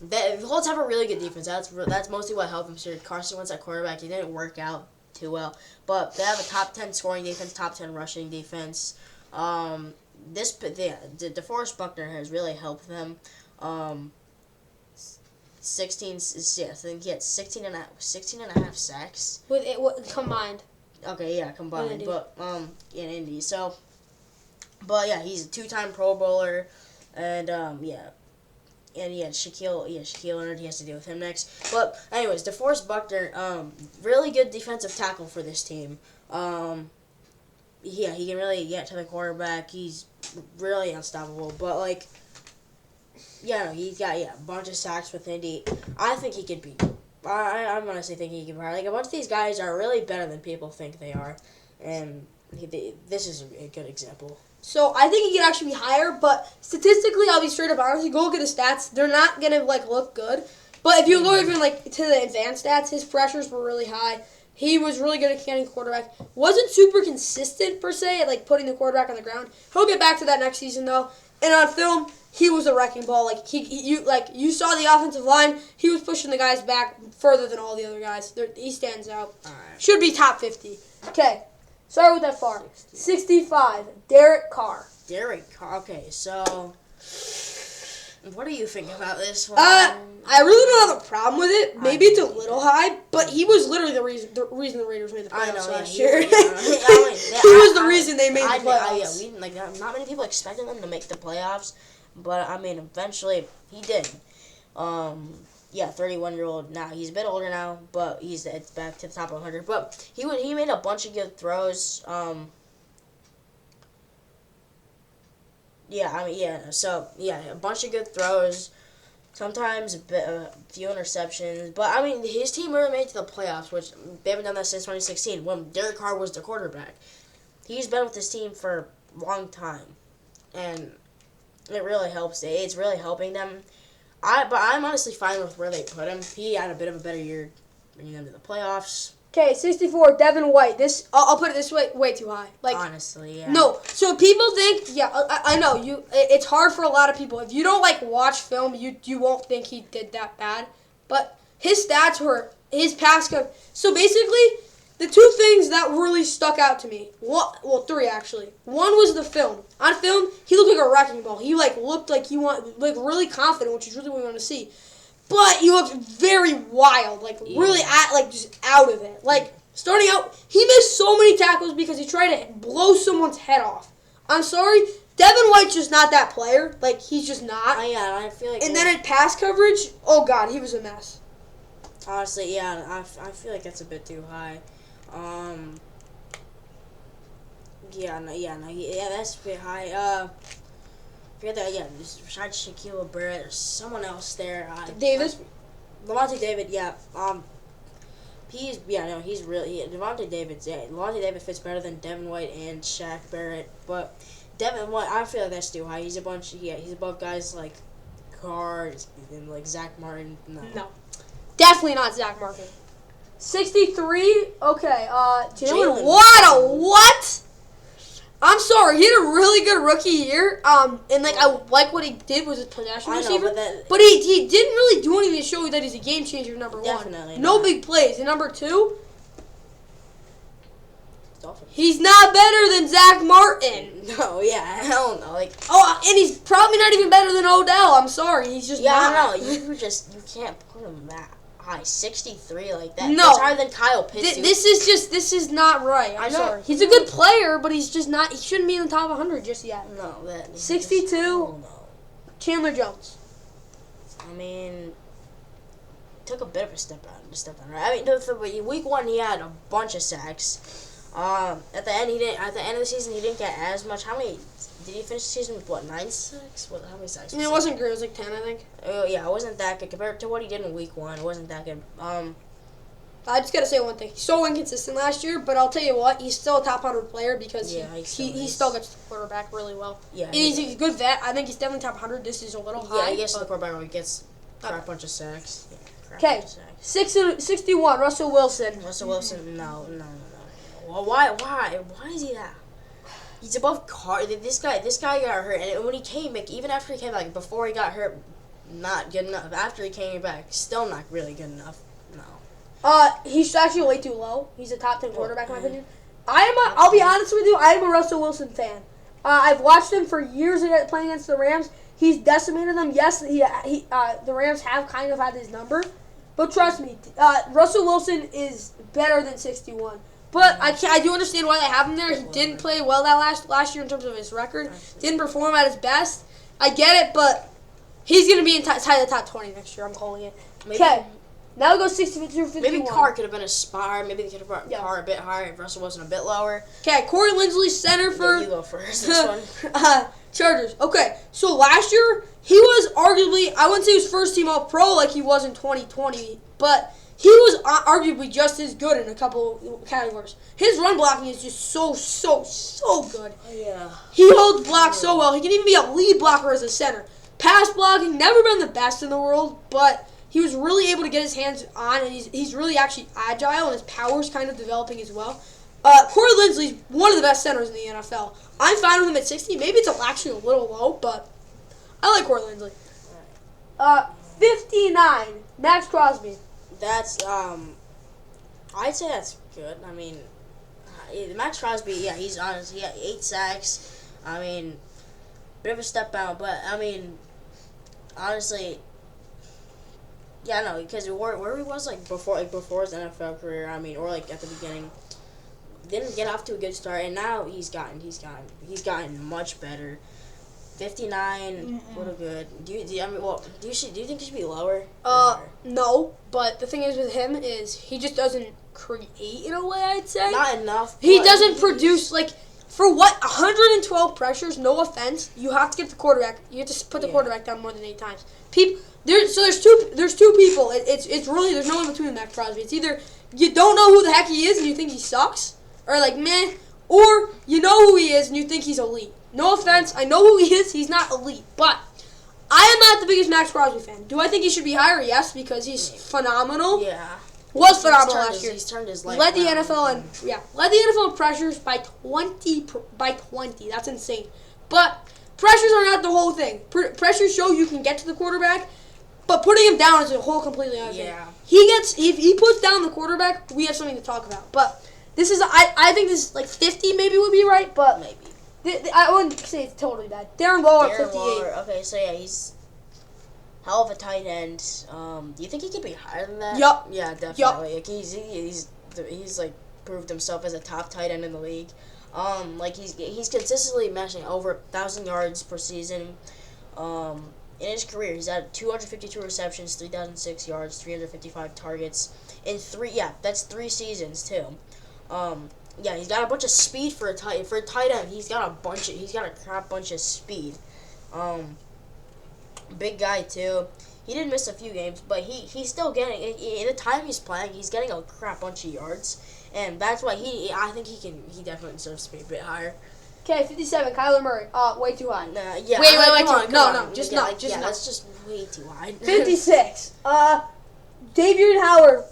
The Colts have a really good defense. That's mostly what helped him. Sure, Carson Wentz at quarterback. He didn't work out too well, but they have a top 10 scoring defense, top 10 rushing defense. DeForest Buckner has really helped them. 16. I think he had 16 and a half sacks. With it combined. Okay, yeah, combined, but in Indy. So, but yeah, he's a 2-time Pro Bowler, and Shaquille Leonard. He has to deal with him next. But anyways, DeForest Buckner, really good defensive tackle for this team. He can really get to the quarterback. He's really unstoppable. But he's got a bunch of sacks with Indy. I think he could be I'm honestly thinking he can be higher. Like, a bunch of these guys are really better than people think they are. And this is a good example. So I think he could actually be higher, but statistically, I'll be straight up honest. You go look at his stats; they're not gonna look good. But if you go even to the advanced stats, his pressures were really high. He was really good at getting quarterback. Wasn't super consistent per se at putting the quarterback on the ground. He'll get back to that next season though. And on film, he was a wrecking ball. You saw the offensive line. He was pushing the guys back further than all the other guys. He stands out. All right. Should be top 50. Okay. Sorry with that far. 65. Derek Carr. Derek Carr. Okay, so what do you think about this one? I really don't have a problem with it. Maybe it's a little high, but he was literally the reason the Raiders made the playoffs last year. He was the reason they made the playoffs. Not many people expected them to make the playoffs, but I mean, eventually he did. 31-year-old now. He's a bit older now, but it's back to the top 100. But he made a bunch of good throws. A bunch of good throws. Sometimes a few interceptions. But, I mean, his team really made it to the playoffs, which they haven't done that since 2016 when Derek Carr was the quarterback. He's been with his team for a long time. And it really helps. It's really helping them. But I'm honestly fine with where they put him. He had a bit of a better year bringing them to the playoffs. Okay, 64, Devin White. I'll put it this way too high. Honestly, yeah. No, so people think, I know, it's hard for a lot of people. If you don't, watch film, you won't think he did that bad. But his stats were, his pass coverage. So basically, the two things that really stuck out to me, three actually. One was the film. On film, he looked like a wrecking ball. He looked like he really confident, which is really what we want to see. But he looked very wild, really just out of it. Starting out, he missed so many tackles because he tried to blow someone's head off. I'm sorry, Devin White's just not that player. He's just not. I feel like. And then in pass coverage, oh God, he was a mess. Honestly, yeah, I feel like that's a bit too high. That's a bit high. Forget that, besides Shaquille Barrett, there's someone else there. Lavonte David, yeah. He's really, Lavonte David fits better than Devin White and Shaq Barrett, but Devin White, I feel like that's too high. He's above guys like Carr and Zach Martin. No. Definitely not Zach Martin. 63, okay, Jalen Waddle, what? I'm sorry, he had a really good rookie year, and I like what he did was his possession receiver, but he didn't really do anything to show you that he's a game changer, number Definitely one. No big plays. And number two, he's not better than Zach Martin. No, yeah, hell no. And he's probably not even better than Odell. I'm sorry, he's just not. I don't know. You can't put him that high. 63 like that. No. That's higher than Kyle Pitts. This is not right. I'm sorry. He's a good player, but he's just not. He shouldn't be in the top 100 just yet. No, that. 62. No. Chandler Jones. I mean, took a bit of a step down. Right? I mean, week one he had a bunch of sacks. At the end of the season he didn't get as much. How many? Did he finish the season with 9 sacks? How many sacks? It wasn't great. It was 10, I think. Oh yeah, it wasn't that good compared to what he did in week one. It wasn't that good. I just gotta say one thing. He's so inconsistent last year, but I'll tell you what, he's still a top 100 player because he still gets the quarterback really well. Yeah, and he's a good vet. I think he's definitely top 100. This is a little high. Yeah, I guess the quarterback gets a crap bunch of sacks. Okay, 61. Russell Wilson. No. Well, why is he that? He's above Carr. This guy got hurt, and when he came back, even after he came back, before he got hurt, not good enough. After he came back, still not really good enough. No. He's actually way too low. He's a top 10 quarterback in my opinion. I'll be honest with you. I am a Russell Wilson fan. I've watched him for years playing against the Rams. He's decimated them. Yes, the Rams have kind of had his number, but trust me, Russell Wilson is better than 61. But I do understand why they have him there. He didn't play well that last year in terms of his record. Didn't perform at his best. I get it, but he's going to be inside the top 20 next year. I'm calling it. Okay. Now we go 60 through 51. Maybe Carr could have been a spar. Maybe they could have brought Carr a bit higher if Russell wasn't a bit lower. Okay, Corey Linsley, center for... you go first this one. Chargers. Okay, so last year, he was arguably... I wouldn't say he was first-team All-Pro like he was in 2020, but... he was arguably just as good in a couple categories. His run blocking is just so good. Yeah. He holds blocks so well. He can even be a lead blocker as a center. Pass blocking, never been the best in the world, but he was really able to get his hands on, and he's really actually agile, and his power's kind of developing as well. Corey Linsley's one of the best centers in the NFL. I'm fine with him at 60. Maybe it's actually a little low, but I like Corey Linsley. 59, Max Crosby. That's I'd say that's good. I mean, Max Crosby, yeah, he's honest. He had 8 sacks. I mean, bit of a step down, but I mean, honestly, yeah, no, because where he was before his NFL career. I mean, or at the beginning, didn't get off to a good start, and now he's gotten much better. 59, what a good. Do you think he should be lower? No, but the thing is with him is he just doesn't create in a way, I'd say. Not enough. He doesn't produce, for what, 112 pressures, no offense, you have to get the quarterback, you have to put the quarterback down more than 8 times. There's two people, it's really, there's no in between Max Crosby. It's either you don't know who the heck he is and you think he sucks, or meh, or you know who he is and you think he's elite. No offense, I know who he is, he's not elite, but I am not the biggest Max Crosby fan. Do I think he should be higher? Yes, because he's phenomenal. Yeah. Was phenomenal last year. He's turned his life led the around. NFL in pressures by 20. That's insane. But pressures are not the whole thing. Pressures show you can get to the quarterback, but putting him down is a whole completely other thing. If he puts down the quarterback, we have something to talk about. But this is I think this 50 maybe would be right, but maybe. I wouldn't say it's totally bad. Darren Waller, 58. Waller, okay, so yeah, he's hell of a tight end. Do you think he could be higher than that? Yup. Yeah, definitely. Like he's proved himself as a top tight end in the league. He's consistently matching over 1,000 yards per season. In his career, he's had 252 receptions, 3,006 yards, 355 targets that's 3 seasons too. Yeah, he's got a bunch of speed for a tight end. He's got a crap bunch of speed. Big guy too. He did miss a few games, but he's still getting in the time he's playing. He's getting a crap bunch of yards, and that's why I think he definitely deserves to be a bit higher. Okay, 57, Kyler Murray. Way too high. Yeah. Wait. No, just not. That's just way too high. 56. David Howard.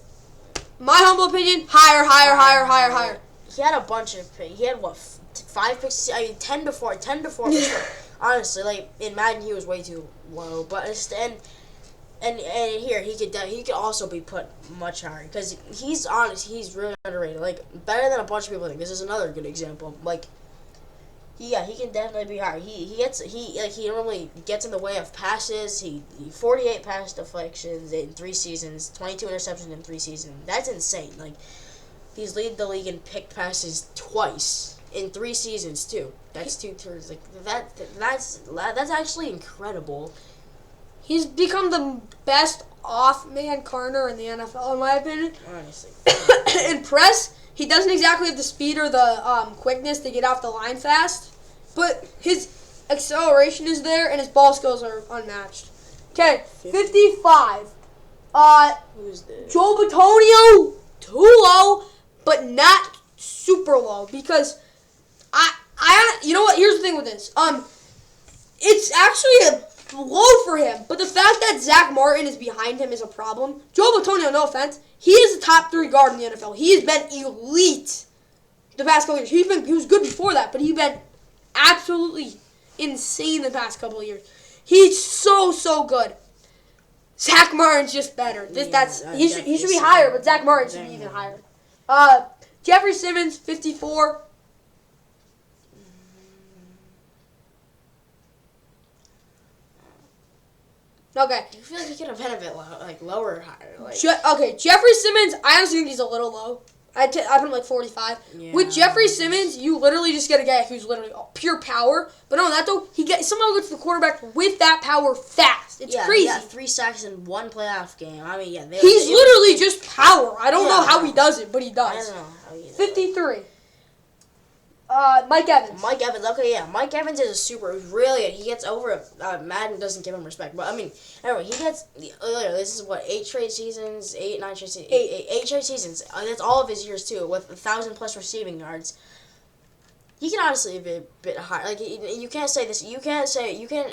My humble opinion, higher. He had a bunch of picks. He had 5 picks? I mean, 10 before. For sure. Honestly, in Madden he was way too low. But and here he could also be put much higher because he's honest. He's really underrated. Better than a bunch of people think. This is another good example. He can definitely be higher. He normally gets in the way of passes. He 48 pass deflections in 3 seasons, 22 interceptions in 3 seasons. That's insane. He's led the league in picked passes twice in 3 seasons too. That's 2 turns. That's actually incredible. He's become the best off-man corner in the NFL, in my opinion. Honestly. In press, he doesn't exactly have the speed or the quickness to get off the line fast, but his acceleration is there and his ball skills are unmatched. Okay, 55. Who's this? Joe Bitonio, too low, but not super low because I you know what? Here's the thing with this. It's actually a low for him, but the fact that Zach Martin is behind him is a problem. Joe Bitonio, no offense, he is a top 3 guard in the NFL. He has been elite the past couple years. He was good before that, but he's been absolutely insane the past couple of years. He's so good. Zach Martin's just better. He should be higher, but Zach Martin should be even higher. Jeffrey Simmons, 54. Okay. Do you feel like he could have been a bit lower or higher? Okay, Jeffrey Simmons, I honestly think he's a little low. I put him 45. Yeah. With Jeffrey Simmons, you literally just get a guy who's literally pure power. But no, that though, somehow gets the quarterback with that power fast. It's crazy. Yeah, 3 sacks in 1 playoff game. I mean, yeah. He's literally just power. I don't know how he does it, but he does. I don't know how he does 53. Mike Evans. Mike Evans, okay, yeah. Mike Evans is a super, really good. He gets over, Madden doesn't give him respect. But, I mean, anyway, he gets, this is what, 8 straight seasons, 9 straight seasons, 8 straight seasons. That's all of his years, too, with 1,000-plus receiving yards. He can honestly be a bit higher. Like, you can't say this, you can't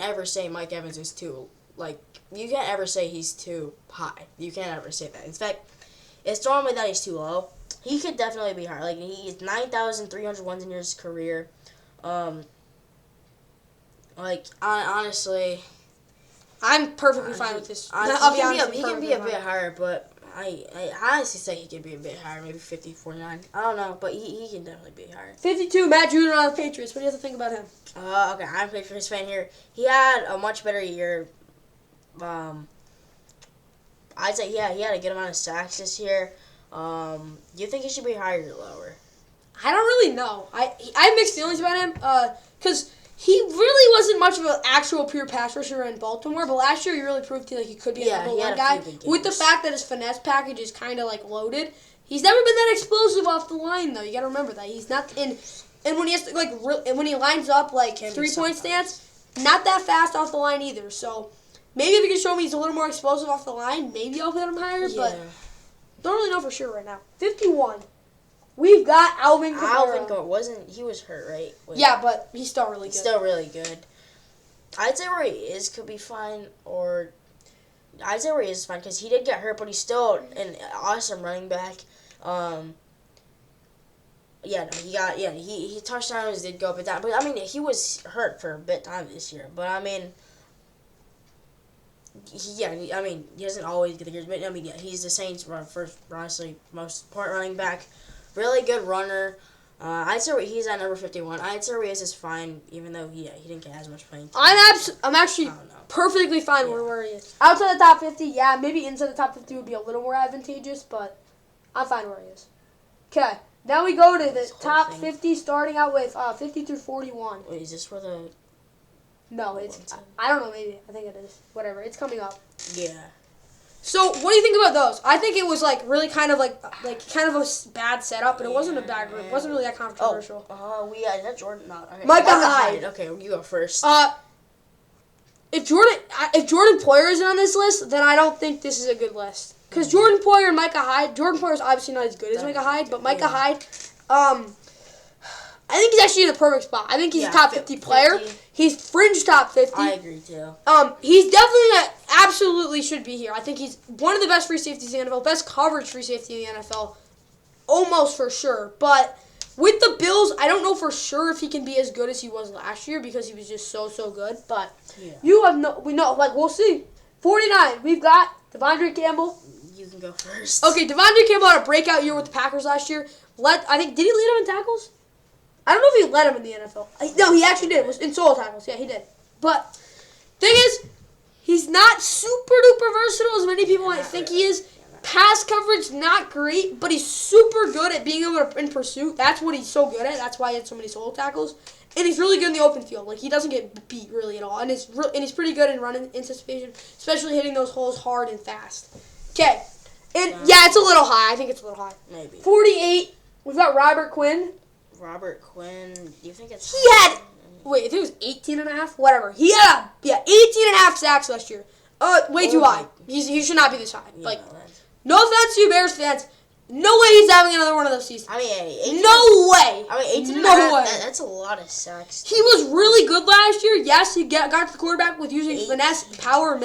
ever say Mike Evans is too, like, you can't ever say he's too high. You can't ever say that. In fact, it's normally that he's too low. He could definitely be higher. Like, he's 9,300 ones in his career. Honestly, I'm perfectly fine with this. He can be a bit higher, but I honestly say he can be a bit higher, maybe 50, 49. I don't know, but he can definitely be higher. 52, Matt Judon on the Patriots. What do you have to think about him? Okay, I'm a Patriots fan here. He had a much better year. I'd say, yeah, he had a good amount of sacks this year. Do you think he should be higher or lower? I don't really know. I have mixed feelings about him because he really wasn't much of an actual pure pass rusher in Baltimore, but last year he really proved he could be a number one guy. With the fact that his finesse package is kind of like loaded. He's never been that explosive off the line, though. You got to remember that. He's not in, and when he has to, and when he lines up like 3-point stance, not that fast off the line either. So maybe if he can show me he's a little more explosive off the line, maybe I'll hit him higher, but don't really know for sure right now. 51. We've got Alvin Kamara. Alvin Kamara he was hurt, right? Yeah, but he's still really good. Still really good. I'd say where he is could be fine, or I'd say where he is fine because he did get hurt, but he's still an awesome running back. He touchdowns did go up and down, but I mean he was hurt for a bit time this year. But I mean, he doesn't always get the years, but I mean, yeah, he's the Saints' honestly most important running back. Really good runner. I'd say he's at number 51. I'd say Reyes is fine, even though he didn't get as much playing time. I'm actually perfectly fine where he is. Outside the top 50, yeah, maybe inside the top 50 would be a little more advantageous, but I'm fine where he is. Okay, now we go to the top 50, starting out with 50 through 41. Wait, is this where the... No, it's... I don't know, maybe. I think it is. Whatever, it's coming up. Yeah. So, what do you think about those? I think it was, really kind of a bad setup, but it wasn't a bad group. It wasn't really that controversial. Is that Jordan? No. Okay. Micah Hyde. Okay, you go first. If Jordan Poyer isn't on this list, then I don't think this is a good list. Because Jordan Poyer and Micah Hyde, Jordan Poyer is obviously not as good as Micah Hyde, but Micah Hyde, I think he's actually in the perfect spot. I think he's a top 50 player. He's fringe top 50. I agree, too. He's definitely absolutely should be here. I think he's one of the best free safeties in the NFL, best coverage free safety in the NFL, almost for sure. But with the Bills, I don't know for sure if he can be as good as he was last year because he was just so good. But we'll see. 49, we've got Devondre Campbell. You can go first. Okay, Devondre Campbell had a breakout year with the Packers last year. Did he lead him in tackles? I don't know if he led him in the NFL. No, he actually did. It was in solo tackles. Yeah, he did. But thing is, he's not super duper versatile as many people might think he is. Pass coverage, not great, but he's super good at being able to in pursuit. That's what he's so good at. That's why he had so many solo tackles. And he's really good in the open field. Like, he doesn't get beat really at all. And he's pretty good in running anticipation, especially hitting those holes hard and fast. Okay. And it's a little high. I think it's a little high. Maybe. 48, we've got Robert Quinn. Robert Quinn, do you think it's... I think it was 18 and a half? Whatever. He had 18 and a half sacks last year. Way too high. He should not be this high. Yeah, no offense to you Bears fans. No way he's having another one of those seasons. I mean, no way. 18 and a half, that's a lot of sacks. He was really good last year. Yes, he got to the quarterback with using finesse, power,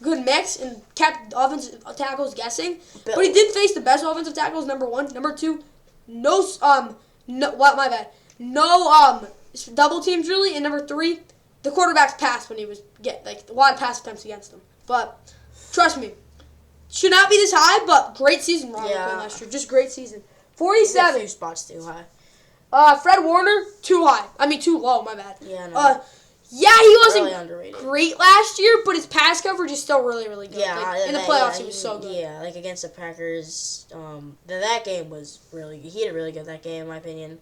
good mix, and kept offensive tackles guessing. But he did face the best offensive tackles, number one. Number two, no double teams really. And number three, the quarterbacks passed when he was a lot of pass attempts against them. But trust me, should not be this high, but great season Robert Quinn last year. Just great season. 47. A few spots too high. Fred Warner, too high. I mean, too low, my bad. Yeah, no. He wasn't really great last year, but his pass coverage is still really, really good. Yeah, in the playoffs, he was so good. Yeah, against the Packers, that game was really good. He did really good that game, in my opinion.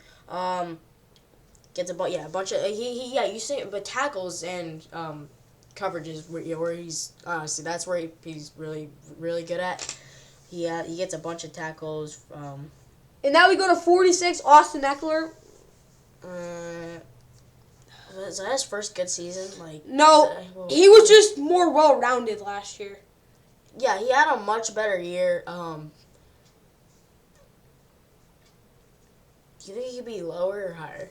Gets a bunch of you see, but tackles and coverages where he's honestly that's where he's really really good at. He gets a bunch of tackles. And now we go to 46, Austin Eckler. Was that his first good season? No, he was just more well-rounded last year. Yeah, he had a much better year. Do you think he could be lower or higher?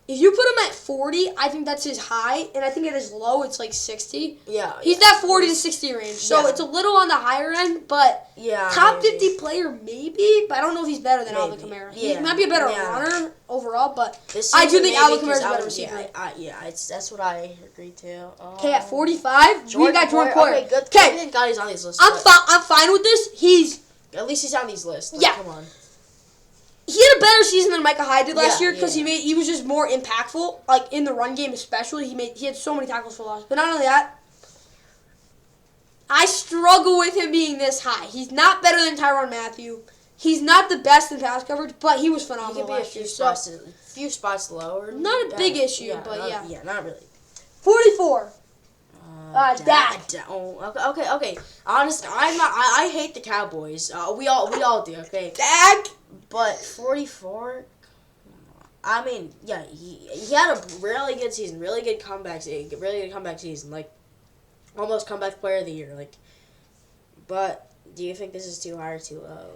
If you put him at 40, I think that's his high, and I think at his low, it's 60. Yeah. He's that 40 to 60 range, so it's a little on the higher end, but top 50 player maybe, but I don't know if he's better than Alvin Kamara. He might be a better runner overall, but I do think Alvin Kamara's a better receiver. That's what I agree too. Okay, at 45, we got Jordan Poyer. Okay, good. Thank God he's on these lists. I'm fine with this. At least he's on these lists. Come on. He had a better season than Micah Hyde did last year because he was just more impactful, in the run game especially. He had so many tackles for loss. But not only that, I struggle with him being this high. He's not better than Tyrann Mathieu. He's not the best in pass coverage, but he was phenomenal last year. Few spots lower. Not a big issue, but yeah. Yeah, not really. 44. Dak. Okay. Honestly, I hate the Cowboys. We all do. Okay. Dak. But 44. I mean, yeah, he had a really good season, really good comeback season, almost comeback player of the year, But do you think this is too high or too low?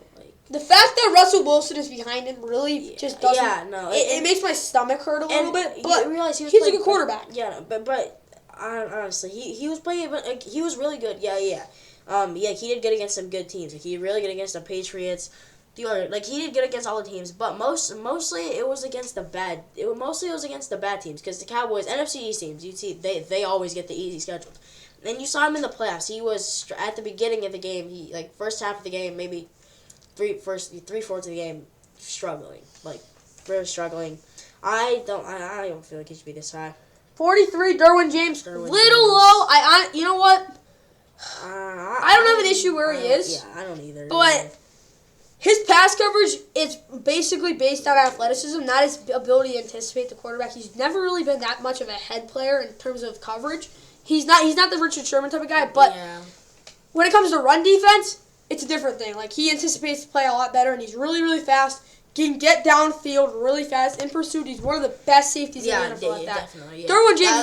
The fact that Russell Wilson is behind him really just doesn't. Yeah, no, it makes my stomach hurt a little bit. But realize he's a good quarterback. Yeah, but honestly, he was playing. He was really good. Yeah. He did good against some good teams. He did really good against the Patriots. He did good against all the teams, but mostly it was against the bad. Mostly it was against the bad teams because the Cowboys, NFC East teams, you see they always get the easy schedule. And you saw him in the playoffs. He was at the beginning of the game. He first half of the game, maybe three-fourths of the game, struggling, really struggling. I don't feel like he should be this high. 43, Derwin James, little low. You know what? I don't have an issue where he is. Yeah, I don't either. But his pass coverage is basically based on athleticism, not his ability to anticipate the quarterback. He's never really been that much of a head player in terms of coverage. He's not the Richard Sherman type of guy, but when it comes to run defense, it's a different thing. He anticipates the play a lot better, and he's really, really fast. Can get downfield really fast. In pursuit, he's one of the best safeties in the NFL at that. Definitely. Yeah. Derwin James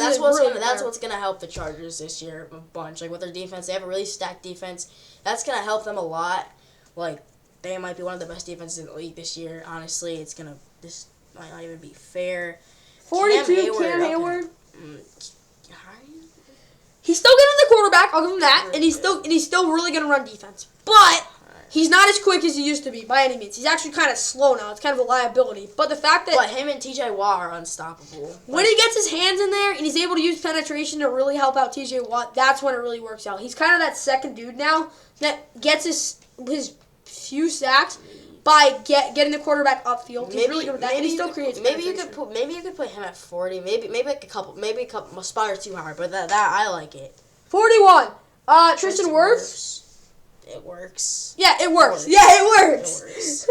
that's what's gonna help the Chargers this year a bunch. With their defense, they have a really stacked defense. That's gonna help them a lot. They might be one of the best defenses in the league this year. Honestly, this might not even be fair. 42, Cam Hayward. He's still getting the quarterback. I'll give him that, and he's still really gonna run defense. But he's not as quick as he used to be by any means. He's actually kind of slow now. It's kind of a liability. But the fact that him and T.J. Watt are unstoppable. When he gets his hands in there and he's able to use penetration to really help out T.J. Watt, that's when it really works out. He's kind of that second dude now that gets his few sacks by getting the quarterback upfield. He's really good with that, and he still creates. Maybe you could put him at 40. Maybe a spot or two higher. But that I like it. 41. Tristan Wirfs. It works. Yeah, it works. It works.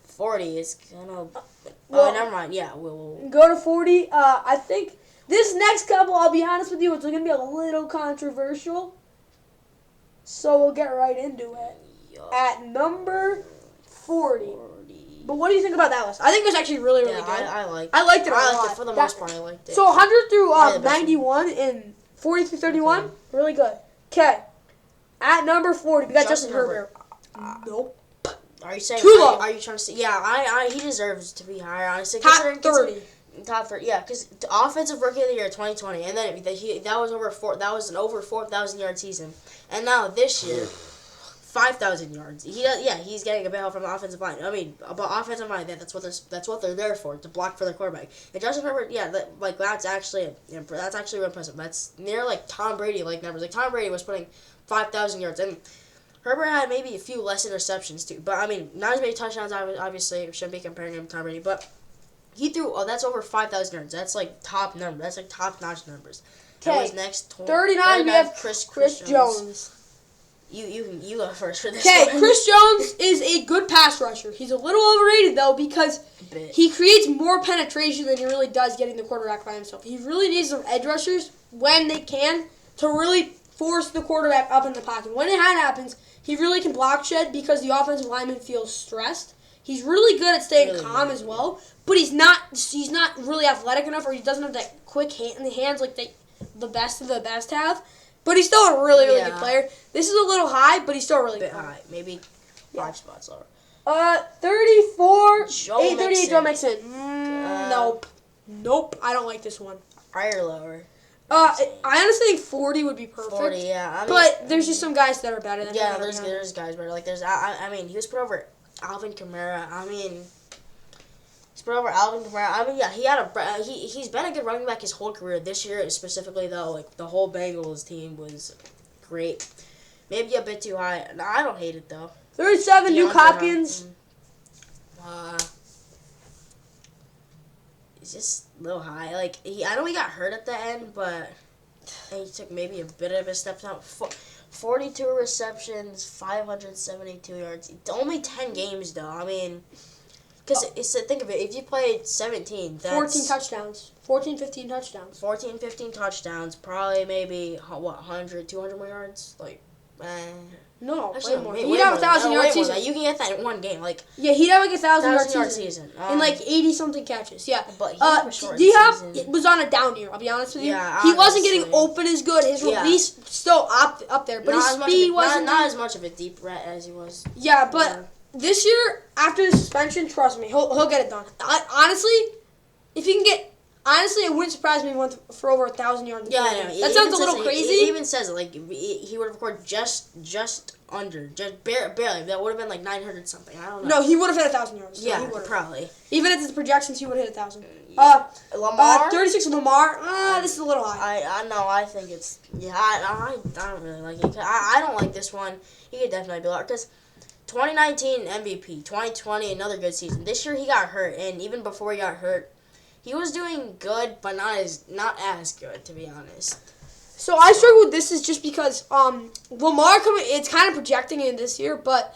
40 is gonna. Never mind. Yeah, we'll go to 40. I think this next couple, I'll be honest with you, it's gonna be a little controversial. So we'll get right into it. At number 40. But what do you think about that list? I think it was actually really, really good. I liked it a lot. For the most part, I liked it. So 100 through 91 and 40 through 31, really good. Okay. At number 40, we got Justin Herbert. Nope. Are you saying too low? Are you trying to say? Yeah, he deserves to be higher. Honestly, top 30. Top 30. Yeah, because offensive rookie of the year 2020, and then that was an over 4,000 yard season, and now this year. 5,000 yards. He's getting a bit help from the offensive line. I mean, about offensive line, that's what they're there for, to block for their quarterback. And Justin Herbert, that's actually real impressive. That's near Tom Brady numbers. Tom Brady was putting 5,000 yards, and Herbert had maybe a few less interceptions too. But I mean, not as many touchdowns. Obviously, we shouldn't be comparing him to Tom Brady, but he threw. That's over 5,000 yards. That's top number. That's top notch numbers. Okay. Next 39. We have Chris Jones. You go first for this. Okay, Chris Jones is a good pass rusher. He's a little overrated, though, because he creates more penetration than he really does getting the quarterback by himself. He really needs some edge rushers when they can to really force the quarterback up in the pocket. When that happens, he really can block shed because the offensive lineman feels stressed. He's really good at staying Really calm good, as well, but he's not really athletic enough, or he doesn't have that quick hand in the hands like the best of the best have. But he's still a really good player. This is a little high, but he's still really good. High, maybe 5 spots lower. 34, Joe 838 Joe Mixon. Nope. Nope, I don't like this one. Higher or lower? I honestly think 40 would be perfect. 40, yeah. I mean, but there's just some guys that are better than him. Yeah, there's guys better. Like, I mean, he was put over Alvin Kamara. I mean, he's put over Alvin Kamara. I mean, yeah, he's been a good running back his whole career. This year, specifically, though, like, the whole Bengals team was great. Maybe a bit too high. No, I don't hate it, though. 37, Duke Hopkins. He's just a little high. Like, I know he got hurt at the end, but he took maybe a bit of a step down. 42 receptions, 572 yards. Only 10 games, though. I mean, because think of it. If you played 17, that's 14 touchdowns. 14, 15 touchdowns. 14, 15 touchdowns. Probably maybe, 100, 200 more yards? Like, no, actually, way more. He'd He'd have a 1,000-yard season. You can get that in one game. Like, yeah, he'd have like a 1,000-yard season. And like 80-something catches. Yeah. But D-Hop was on a down year, I'll be honest with you. Yeah, he wasn't getting open as good. His release still up there, but his speed wasn't. Not as much of a deep threat as he was. Yeah, but this year, after the suspension, trust me, he'll get it done. Honestly, if he can get... Honestly, it wouldn't surprise me if he went for over 1,000 yards. Yeah, I know. That sounds a little crazy. He even says it, like, he would have recorded just under, just barely. That would have been like 900 something. I don't know. No, he would have hit 1,000 yards. Yeah, he probably. Even at his projections, he would have hit 1,000. Lamar? 36 Lamar. This is a little high. I know. I think it's... Yeah, I don't really like it. I don't like this one. He could definitely be lower. Because 2019 MVP, 2020 another good season. This year he got hurt, and even before he got hurt, he was doing good, but not as good, to be honest. So I struggle with this is just because Lamar it's kind of projecting in this year, but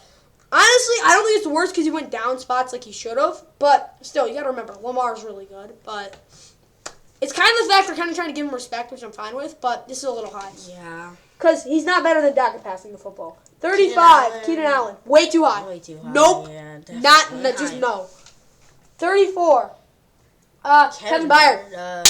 honestly, I don't think it's the worst because he went down spots like he should have. But still, you got to remember, Lamar's really good. But it's kind of the fact they're kind of trying to give him respect, which I'm fine with, but this is a little high. Yeah. Because he's not better than Dak at passing the football. 35, Keenan Allen. Way too high. Way too high. Nope. Yeah, just no. 34. Kevin Byard.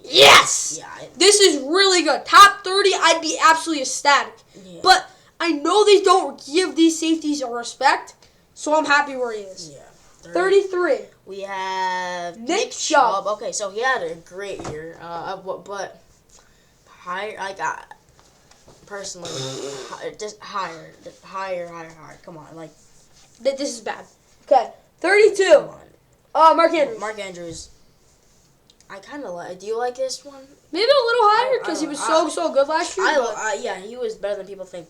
Yes! Yeah. This is really good. Top 30, I'd be absolutely ecstatic. Yeah. But I know they don't give these safeties a respect, so I'm happy where he is. Yeah. 33. We have Nick Chubb. Okay, so he had a great year, but higher. I got personally just higher. Come on, like This is bad. Okay, 32. come on. Mark Andrews. Mark Andrews. I kind of like. Do you like this one? Maybe a little higher because he was so good last year. Yeah, he was better than people think.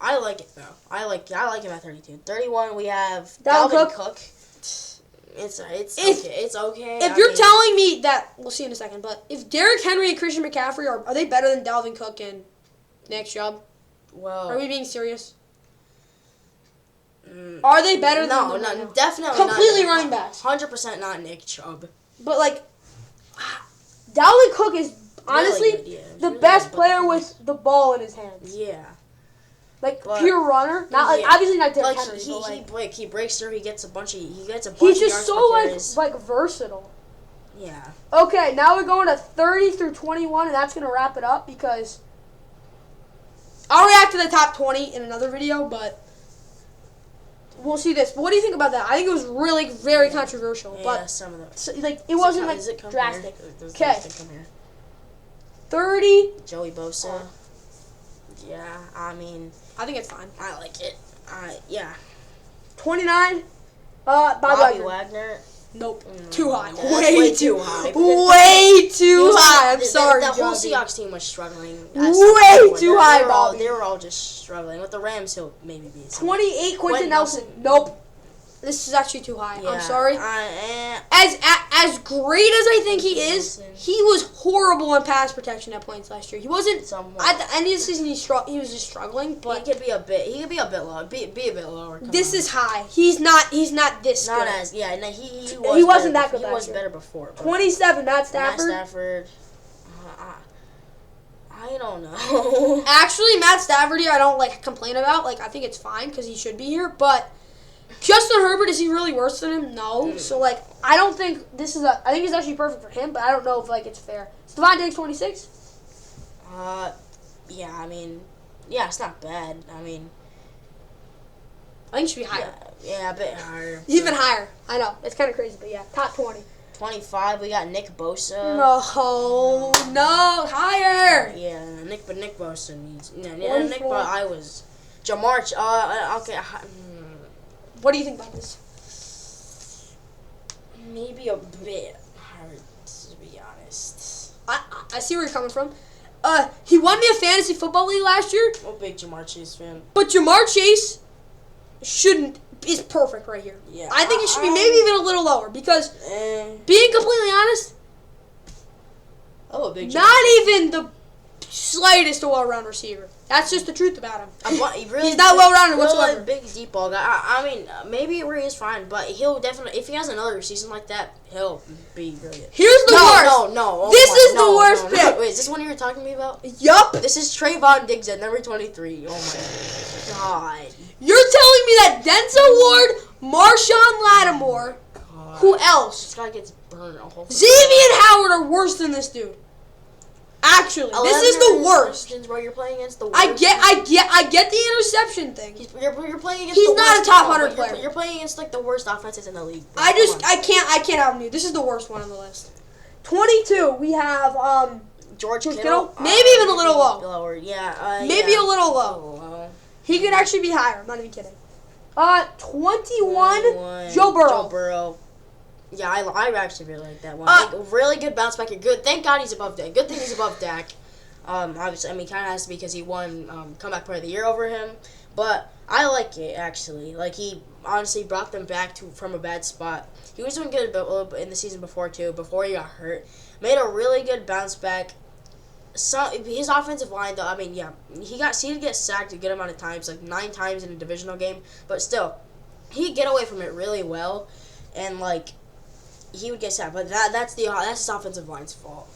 I like it though. I like him at 32. 31, we have Dalvin Cook. It's okay. If you're telling me that, we'll see in a second, but if Derrick Henry and Christian McCaffrey are they better than Dalvin Cook and Nick Chubb? Well, are we being serious? Are they better than No, definitely completely not. Running backs? 100% not Nick Chubb. But like, Dalvin Cook is honestly really good, the best player with the ball in his hands. Yeah. Like pure runner, not like obviously not Derrick Henry. He breaks through. He gets a bunch of He's just so like versatile. Yeah. Okay, now we're going to 30 through 21, and that's gonna wrap it up because I'll react to the top 20 in another video, but we'll see this. But what do you think about that? I think it was really very controversial. Yeah, but some of them. So, like it wasn't like drastic. Okay. 30. Joey Bosa. Yeah, I mean, I think it's fine. I like it. Yeah. 29. Bobby Wagner. Nope. Too high. Way too high. Way too high. I'm sorry, The whole Seahawks team was struggling. Way too high, Bobby. They were all just struggling. With the Rams, he'll maybe be. 28, Quentin Nelson. Nope. This is actually too high. Yeah, I'm sorry. As great as I think he is, he was horrible in pass protection at points last year. He wasn't at the end of the season. He was just struggling. But he could be a bit low. Be a bit lower. This is high. He's not this not good. As yeah. No, he wasn't that good. He was better before. 27. Matt Stafford. Matt Stafford. I don't know. Actually, Matt Stafford, I don't complain about. I think it's fine because he should be here, but. Justin Herbert, is he really worse than him? No. So, like, I don't think this is I think it's actually perfect for him, but I don't know if, like, it's fair. Stephon Diggs, 26? Yeah, I mean, yeah, it's not bad. I mean, I think it should be higher. Yeah, a bit higher. Even higher. I know. It's kind of crazy, but yeah. Top 20. 25, we got Nick Bosa. No, higher. Yeah, Nick Bosa needs. Yeah, 24. Nick Bosa, I was. Jamar, okay. What do you think about this? Maybe a bit hard, to be honest. I see where you're coming from. He won me a fantasy football league last year. I'm a big Jamar Chase fan. But Jamar Chase is perfect right here. Yeah, I think it should be maybe even a little lower because, being completely honest, oh, a big. not even the slightest a well-rounded receiver. That's just the truth about him. He's not well-rounded whatsoever. Big deep ball guy. I mean, maybe where he is fine, but he'll definitely, if he has another season like that, he'll be really good. Here's the worst. No. This is the worst pick. Wait, is this one you were talking to me about? Yup. This is Trayvon Diggs at number 23. Oh my God. You're telling me that Denzel Ward, Marshawn Lattimore, who else? This guy gets burned a whole. Xavier Howard are worse than this dude. Actually, this is the worst. Bro, you're playing against the worst. I get the interception thing. You're playing against. He's the not worst, a top 100 player. You're playing against like the worst offenses in the league. Bro. I can't have him. This is the worst one on the list. 22. We have George Kittle. Maybe even a little low. Lower, yeah. Maybe a little A low. little low. He could actually be higher. I'm not even kidding. 21. Joe Burrow. Yeah, I actually really like that one. Like, really good bounce back. Good. Thank God he's above Dak. Good thing he's above Dak. Obviously, I mean, kind of has to be because he won comeback player of the year over him. But I like it actually. Like he honestly brought them back from a bad spot. He was doing good in the season before too. Before he got hurt, made a really good bounce back. His offensive line though. I mean, yeah, he did get sacked a good amount of times, like 9 times in a divisional game. But still, he'd get away from it really well, and like. He would get sacked, but that's his offensive line's fault,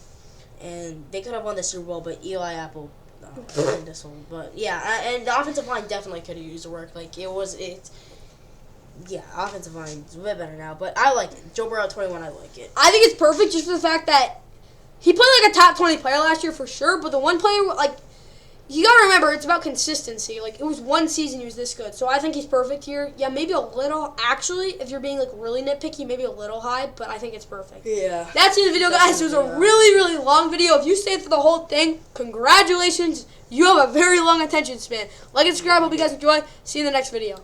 and they could have won the Super Bowl, but Eli Apple won this one. But yeah, and the offensive line definitely could have used work. Like offensive line is a bit better now, but I like it. Joe Burrow 21, I like it. I think it's perfect just for the fact that he played like a top 20 player last year for sure, but the one player like. You gotta remember, it's about consistency. Like, it was one season he was this good. So I think he's perfect here. Yeah, maybe a little, actually, if you're being, like, really nitpicky, maybe a little high, but I think it's perfect. Yeah. That's the video, guys. It was a really, really long video. If you stayed for the whole thing, congratulations. You have a very long attention span. Like and subscribe. Hope you guys enjoy. See you in the next video.